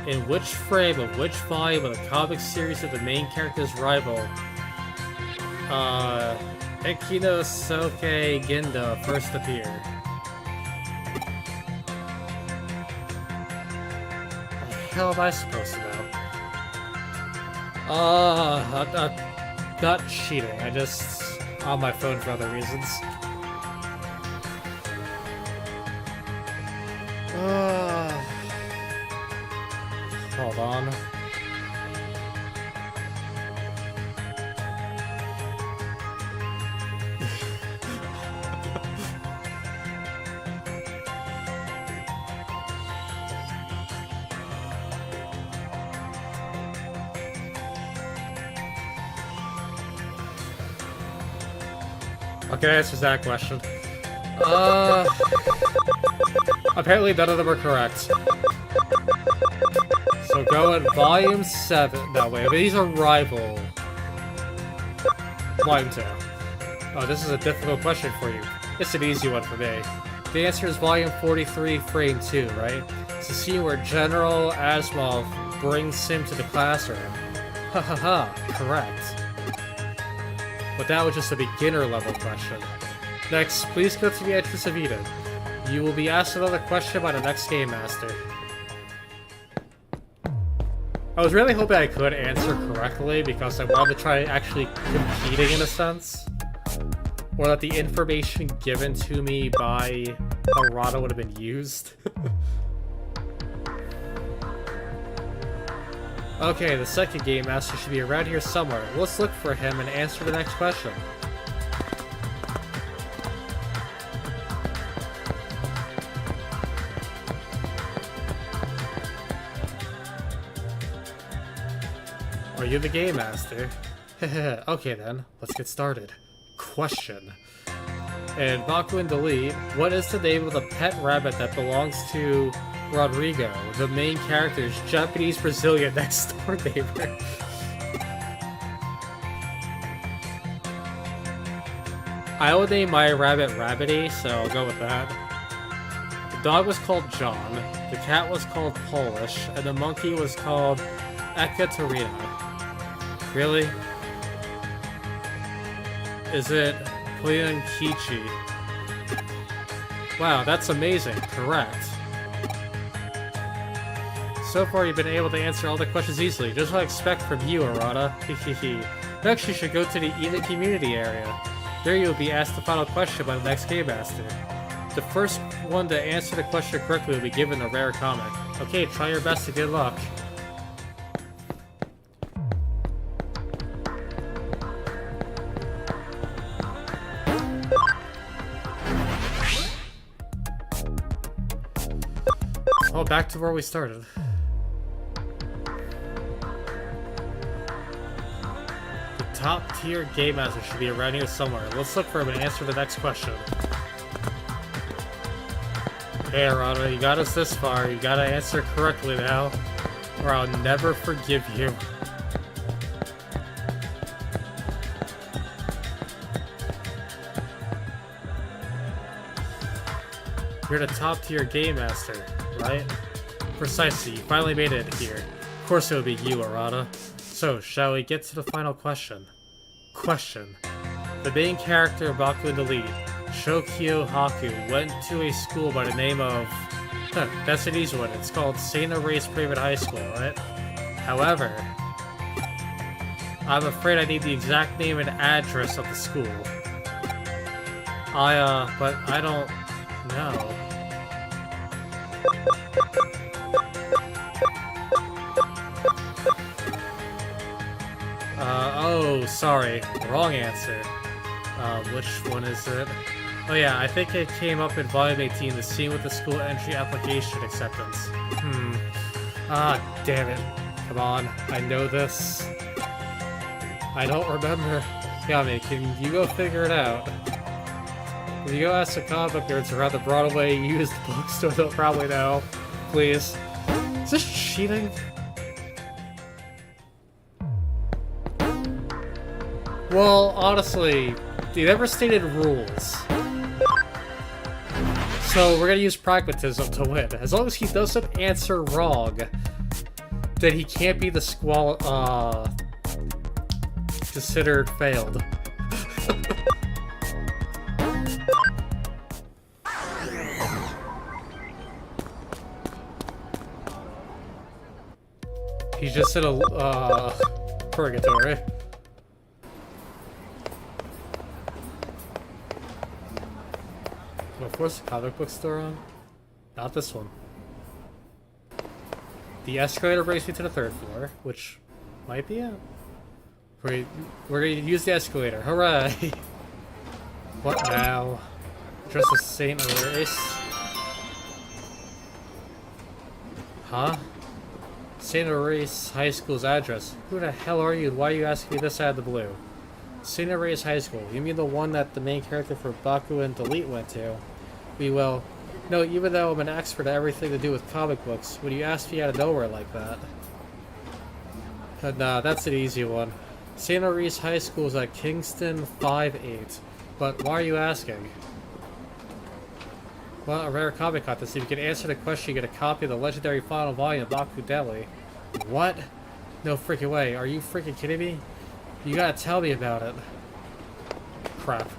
In which frame of which volume of the comic series did the main character's rival, Ekino Soke Ginda first appear? What the hell am I supposed to know? Not cheating, I just... on my phone for other reasons. Hold on. Okay, that answers that question. Apparently none of them are correct. So go at volume 7. No, wait, these are rival. Volume 2. Oh, this is a difficult question for you. It's an easy one for me. The answer is volume 43, frame 2, right? It's the scene where General Asimov brings him to the classroom. Hahaha, correct. But that was just a beginner level question. Next, please go to the entrance of Eden. You will be asked another question by the next Game Master. I was really hoping I could answer correctly because I wanted to try actually competing in a sense. Or that the information given to me by Harada would have been used. Okay, the second Game Master should be around here somewhere. Let's look for him and answer the next question. Are you the Game Master? Okay then, let's get started. Question. In Baku and Delete, what is the name of the pet rabbit that belongs to Rodrigo, the main character's Japanese-Brazilian next-door neighbor? I would name my rabbit Rabbity, so I'll go with that. The dog was called John, the cat was called Polish, and the monkey was called Ekaterina. Really? Is it Kichi? Wow, that's amazing. Correct. So far, you've been able to answer all the questions easily, just what I expect from you, Arata. Hehehe. Next, you should go to the Eden community area. There you will be asked the final question by the next Game Master. The first one to answer the question correctly will be given a rare comic. Okay, try your best to good luck. Oh, back to where we started. The top tier game master should be around here somewhere. Let's look for him and answer the next question. Hey, Arana, you got us this far. You gotta answer correctly now, or I'll never forgive you. You're the top tier game master, right? Precisely, you finally made it here. Of course it would be you, Arana. So, shall we get to the final question? Question. The main character of Baku and the lead, Shokyo Haku, went to a school by the name of... that's an easy one. It's called St. Erase Private High School, right? However, I'm afraid I need the exact name and address of the school. But I don't know. Oh, sorry. Wrong answer. Which one is it? Oh yeah, I think it came up in Volume 18, the scene with the school entry application acceptance. Ah, damn it. Come on, I know this. I don't remember. Yami, can you go figure it out? If you go ask the comic book nerds around the Broadway used bookstore, they'll probably know. Please. Is this cheating? Well, honestly, they never stated rules. So we're gonna use pragmatism to win. As long as he doesn't answer wrong, then he can't be the considered failed. He's just in a, purgatory. Of course, the comic book store on? Not this one. The escalator brings me to the 3rd floor, which might be it. We're gonna use the escalator. Hooray! What now? Dressed as Saint Erase? Huh? Saint Erase High School's address. Who the hell are you and why are you asking me this out of the blue? Saint Erase High School. You mean the one that the main character for Baku and Delete went to? No, even though I'm an expert at everything to do with comic books, when you ask me out of nowhere like that... Nah, that's an easy one. St. Maurice High School is at Kingston 5-8. But why are you asking? Well, a rare comic contest. If you can answer the question, you get a copy of the legendary final volume of Baku Deli. What? No freaking way. Are you freaking kidding me? You gotta tell me about it. Crap.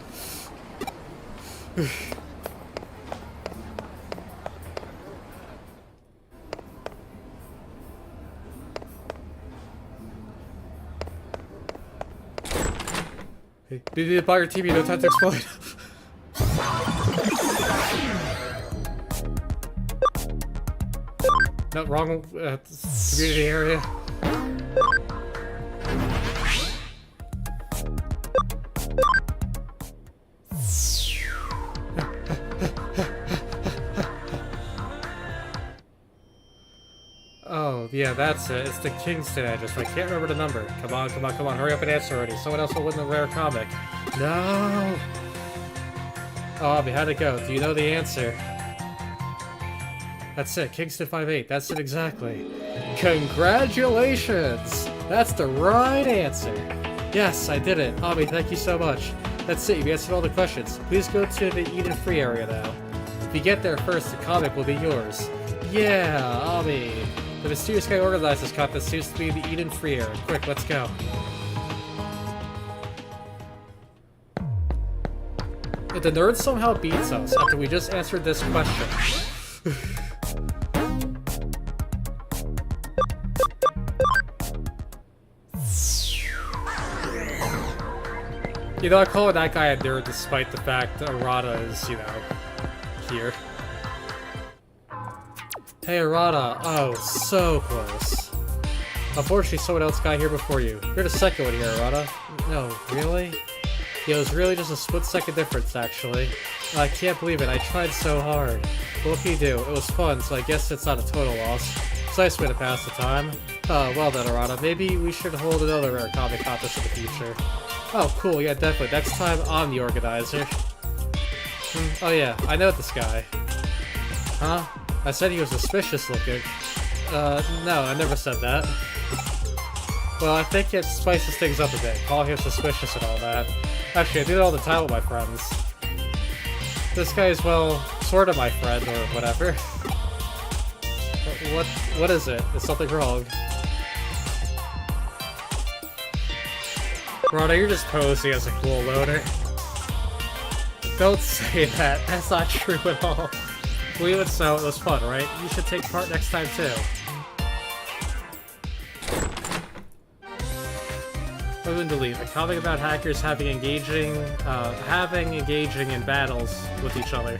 Hey, be by your TV, no time to explain. No, wrong community area. Oh, yeah, that's it. It's the Kingston address. I can't remember the number. Come on, come on, come on. Hurry up and answer already. Someone else will win the rare comic. No! Oh, how'd it go? Do you know the answer? That's it. Kingston 5-8. That's it exactly. Congratulations! That's the right answer. Yes, I did it. Ami, thank you so much. That's it. You've answered all the questions. Please go to the Eden Free area now. If you get there first, the comic will be yours. Yeah, Ami. The mysterious guy organized this contest seems to be the Eden Free area. Quick, let's go. If the nerd somehow beats us after we just answered this question. You know, I call that guy a nerd despite the fact that Arata is, you know, here. Hey, Arata. Oh, so close. Unfortunately, someone else got here before you. You're the second one here, Arata. No, really? Yeah, it was really just a split-second difference, actually. I can't believe it. I tried so hard. But what can you do? It was fun, so I guess it's not a total loss. It's a nice way to pass the time. Oh, well then, Arata. Maybe we should hold another rare comic contest in the future. Oh, cool. Yeah, definitely. Next time, I'm the organizer. Oh yeah, I know this guy. Huh? I said he was suspicious looking. No, I never said that. Well, I think it spices things up a bit, calling him suspicious and all that. Actually, I do that all the time with my friends. This guy is, well, sort of my friend, or whatever. What is it? Is something wrong? Rana, you're just posing as a cool loader. Don't say that. That's not true at all. Well, even so, it was fun, right? You should take part next time, too. Moving to leave. A comic about hackers having engaging in battles with each other.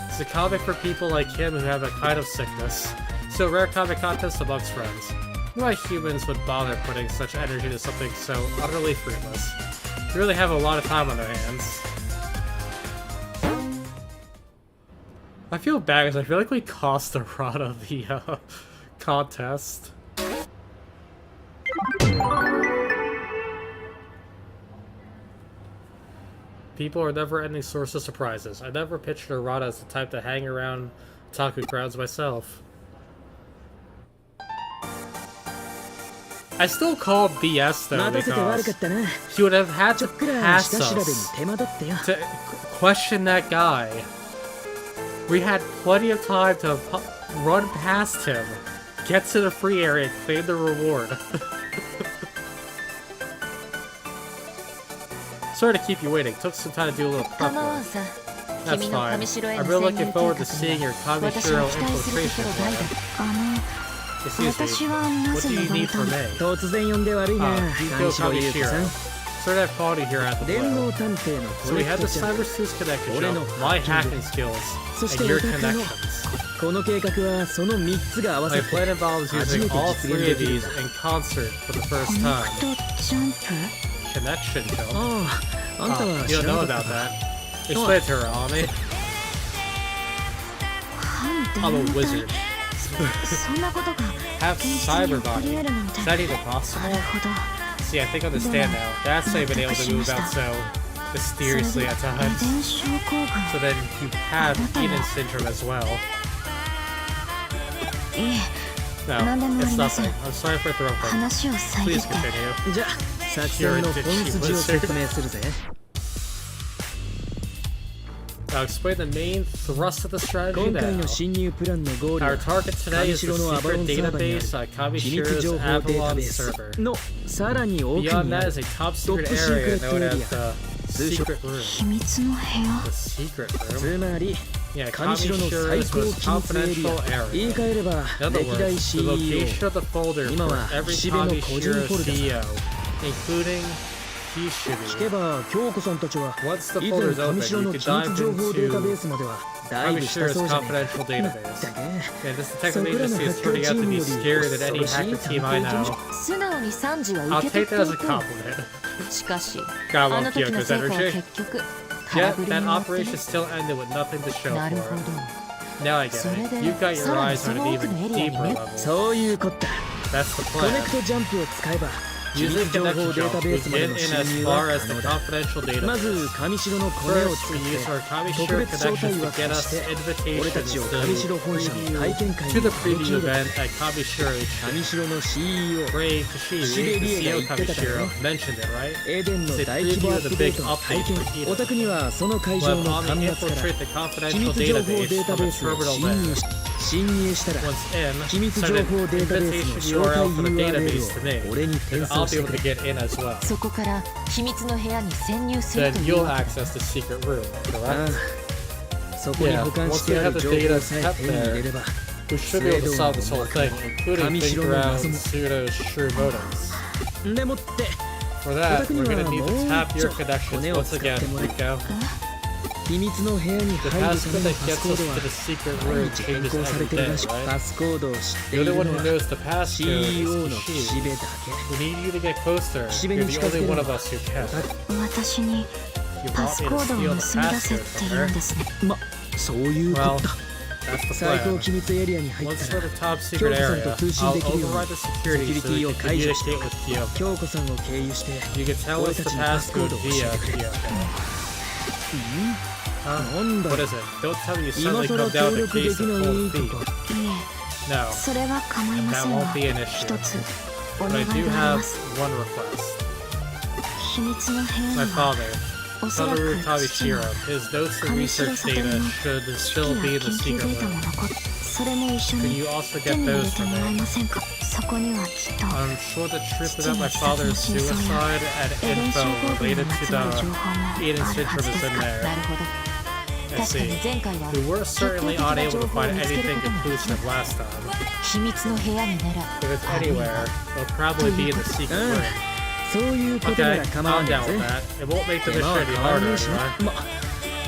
It's a comic for people like him who have a kind of sickness. So rare comic contest amongst friends. Why humans would bother putting such energy into something so utterly fruitless? They really have a lot of time on their hands. I feel bad because I feel like we cost the run of the contest. People are never-ending source of surprises. I never pictured Arata as the type to hang around otaku crowds myself. I still call BS though because he would have had to pass us to question that guy. We had plenty of time to run past him, get to the free area, and claim the reward. Sorry to keep you waiting. Took some time to do a little prep work. That's fine. I'm really looking forward to seeing your Kamishiro infiltration plan. Excuse me. What do you need from me? Yuko Kamishiro. Sort of quality here at the lab. So we had the Cyber Sleuth connection show, my hacking skills, and your connections. My plan involves using all three of these in concert for the first time. Connection jump? You don't know about that. Explain it to her, Ami. I'm a wizard. Have cyber body. Is that even possible? See, I think I understand now. That's why you've been able to move about so mysteriously at times. So then you have Eden syndrome as well. No, it's nothing. I'm sorry for interrupting. Please continue. You're a ditchy wizard. I'll explain the main thrust of the strategy now. Our target today is the secret database on Kamishiro's Agumon server. Beyond that is a top secret area known as the Secret Room. The Secret Room? Yeah, Kamishiro's most confidential area. In other words, the location of the folder for every Kamishiro CEO, including once the folder is open, you can dive into Kamishiro's confidential database. And this detective agency is turning out to be scarier than any hacker team I know. I'll take that as a compliment. Gotta love Kyoko's energy. Yet, that operation still ended with nothing to show for it. Now I get it. You've got your eyes on an even deeper level. That's the plan. Using connection jump, we get in as far as the confidential database. First, we use our Kamishiro connections to get us invitations to the preview event at Kamishiro. Ray Kishiri, the CEO of Kamishiro, mentioned it, right? It's a preview of the big update for Eden. We'll have Ami infiltrate the confidential database from a terminal there. Once in, send an invitation URL for the database to me, and I'll be able to get in as well. Then you'll access the secret room, correct? Yeah, once we have the data kept there, we should be able to solve this whole thing, including figure around Pseudo's true motives. For that, we're gonna need to tap your connections once again, Rico. 秘密の部屋に The 入るた passcode めの that パス gets コー us ドは to the secret 毎 room 日変 changes 更され every てる day, らしく、 right? パスコードを知って The い only る one の who は knows the passcode CEO is の the 岸 she. 辺だ We need you to get closer. 岸 You're 辺に the 近づけ only る one の of は us who can. 私に You パ want ス me コ to ードを steal 盗 the み出せっ passcode て from 言うん her? ですね。そういうこと Well, だ that's the 最高 plan. 機密エリアに入っ Once た we're ら the top 京 secret 子さん area, と通信 I'll できるように override the セ security キュリ so ティ we を can 解除して communicate with Kyo. 京子さんを経由して You can tell us the passcode via Kyo. なんだ What is it? Don't tell me you 今 suddenly さ come ら down 協 to 力で case き the な cold いと feet. かい No, え、それは構いま that せんが won't be an issue. 一つお But 願 I い do があり have ます。 one request. 秘密の部屋 My には father, おそらく Satoru 父の Tabishiro, his notes and 上 research 白里 data の should 好 still き be な in the 研究 secret データも room. 残って、それも一緒 Can に you also 手 get に入 those れて for もらえ me? ませんか。そこにはきっと I'm sure the truth about my 父の自殺の father's 真相 suicide や and エデン info 症候群に related ま to つわる情 the 報もあ Eden るは syndrome ず is です in か。 there. なるほど I 確か see. に前回は We were 決 certainly 定的な unable 情 to 報を find 見つける anything ことも conclusive last time. 秘密の部屋になら If it's あるい anywhere, は it'll probably be in the secret room. そういうことな Okay, ら構わ I'm ない down ぜ with that. It won't make the 手間 mission は any 変わら harder, ねえしな right? も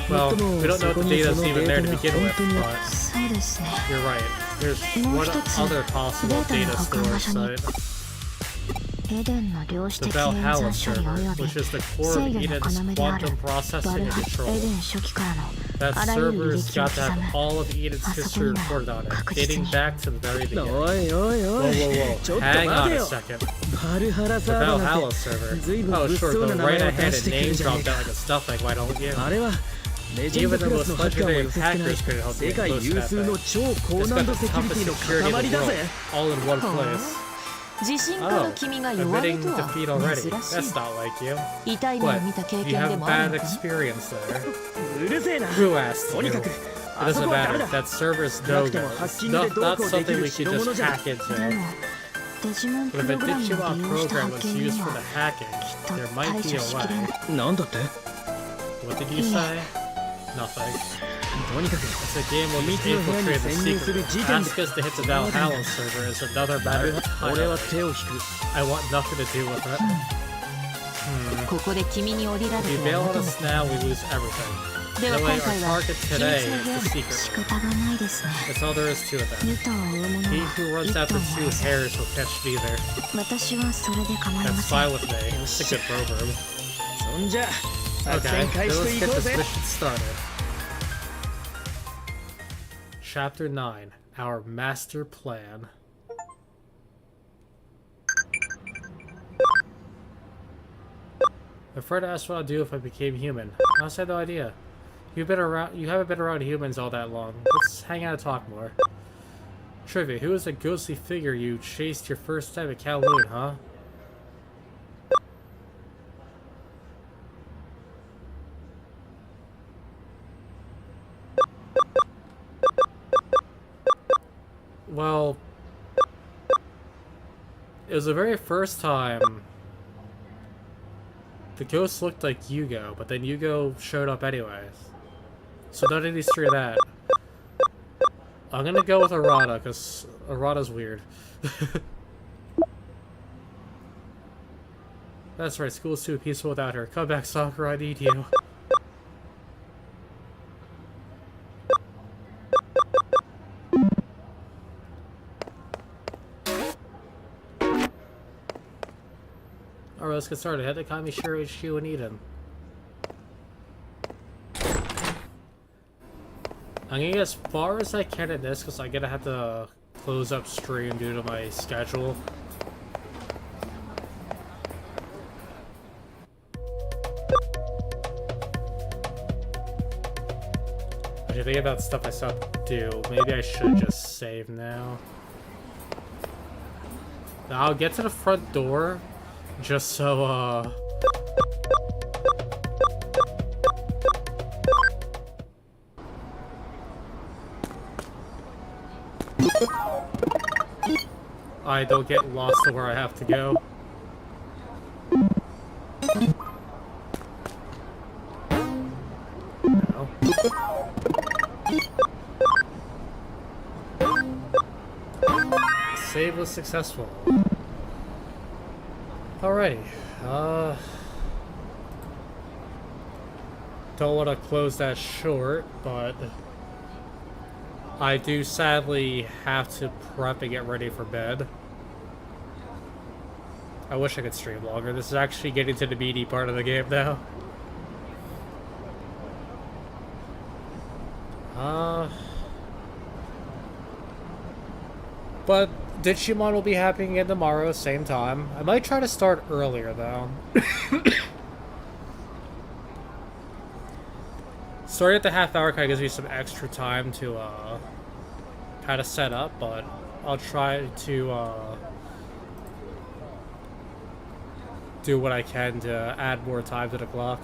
Well, っとも we don't そ know こ if に the そ data's の even デ there ー to タ begin が with, 本当に but そうですね。 you're right. There's もう one 一つ other possible データの data 保管 storage 場所に site. エデンの量子 The 的演 Valhalla 算処理 server, および which is the core of 制御の Eden's 要である quantum バ processing ル and ハエ control. デン初期からの That あらゆる server's 履歴を got 刻 to む have all of Eden's あそ history こには recorded on it, 確実 dating に back to the very beginning. おいおいお Whoa, い whoa, ちょ whoa. っと Hang 待 on て a よ second. バルハラ The サーバーな Valhalla んて server. 随分 Oh, 物 sure, 騒な go 名 right 前を ahead 出して and くる name じゃね drop え that か like a stuff like, why don't you? あれはレジェン Even ド the クラ most スのハッカーも legendary 寄せつけない hackers couldn't help 世 get 界 close to 有 that 数の thing. 超 It's 高 got 難 the 度セキュリ toughest ティの security in 塊 the だ world, ぜ all in one place. 地震家の Oh, 君が弱め admitting とは defeat already. 珍し That's い not like you. 痛い目を What? 見た経 You 験 have でもあ bad るのかな experience there. うるせえな Who asked と you? にかく It あそ doesn't こはダメ matter. だ That server's な no くて go. もハッ It's キングで not, どう not こうでき something る we 代 can 物 just じゃ hack で into. もデジモンプ But if a ログラムを Digimon 利用した program 発 was 見に used は for the hacking, きっと there might 対 be 処 a しきれ way. ない。なんだって What did you say? Nothing. とにかく It's a game where we 秘密の部屋に infiltrate the 潜入する secret. 時点で Ask us to hit the Valhalla server is another matter 俺は entirely. 手を引く I want nothing to do with it. ここで君に降りられ If you て bail は on 求め us now, we lose everything. では That 今 way, 回 our は target 秘密 today の部屋 is the に secret. 仕方がないですね。 That's all there is to it then. 2頭を追う者 He は who runs 1 after 頭 two に合わせ hairs will catch neither. 私はそれで構いま That's せん。 fine with me. It's a good program. そんじゃ作 Okay, 戦 then 開始と let's い get こう this ぜ mission started. Chapter 9, Our Master Plan. My friend asked what I'd do if I became human. I honestly had no idea. You haven't been around humans all that long. Let's hang out and talk more. Trivia, who is the ghostly figure you chased your first time at Kowloon, huh? Well, it was the very first time the ghost looked like Yugo, but then Yugo showed up anyways. So none of these three are that. I'm gonna go with Arata, because Arata's weird. That's right, school's too peaceful without her. Come back, Sakura, I need you. Alright, let's get started. Head to Kamishiro HQ in Eden. I'm gonna get as far as I can in this because I'm gonna have to close up stream due to my schedule. If you think about stuff I still have to do, maybe I should just save now. I'll get to the front door just so, I don't get lost to where I have to go. No. Save was successful. Alrighty. don't want to close that short, but I do sadly have to prep and get ready for bed. I wish I could stream longer. This is actually getting to the meaty part of the game now. But Digimon will be happening again tomorrow, same time. I might try to start earlier though. Starting at the half hour kind of gives me some extra time to kind of set up, but I'll try to do what I can to add more time to the clock.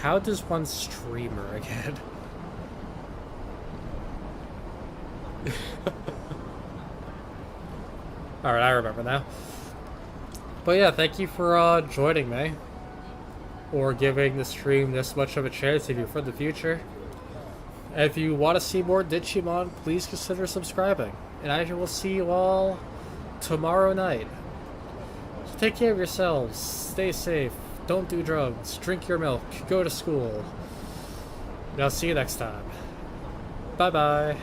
How does one streamer again? Alright, I remember now. But yeah, thank you for joining me. Or giving the stream this much of a chance of you for the future. If you want to see more Digimon, please consider subscribing. And I will see you all tomorrow night. So take care of yourselves, stay safe, don't do drugs, drink your milk, go to school. And I'll see you next time. Bye bye.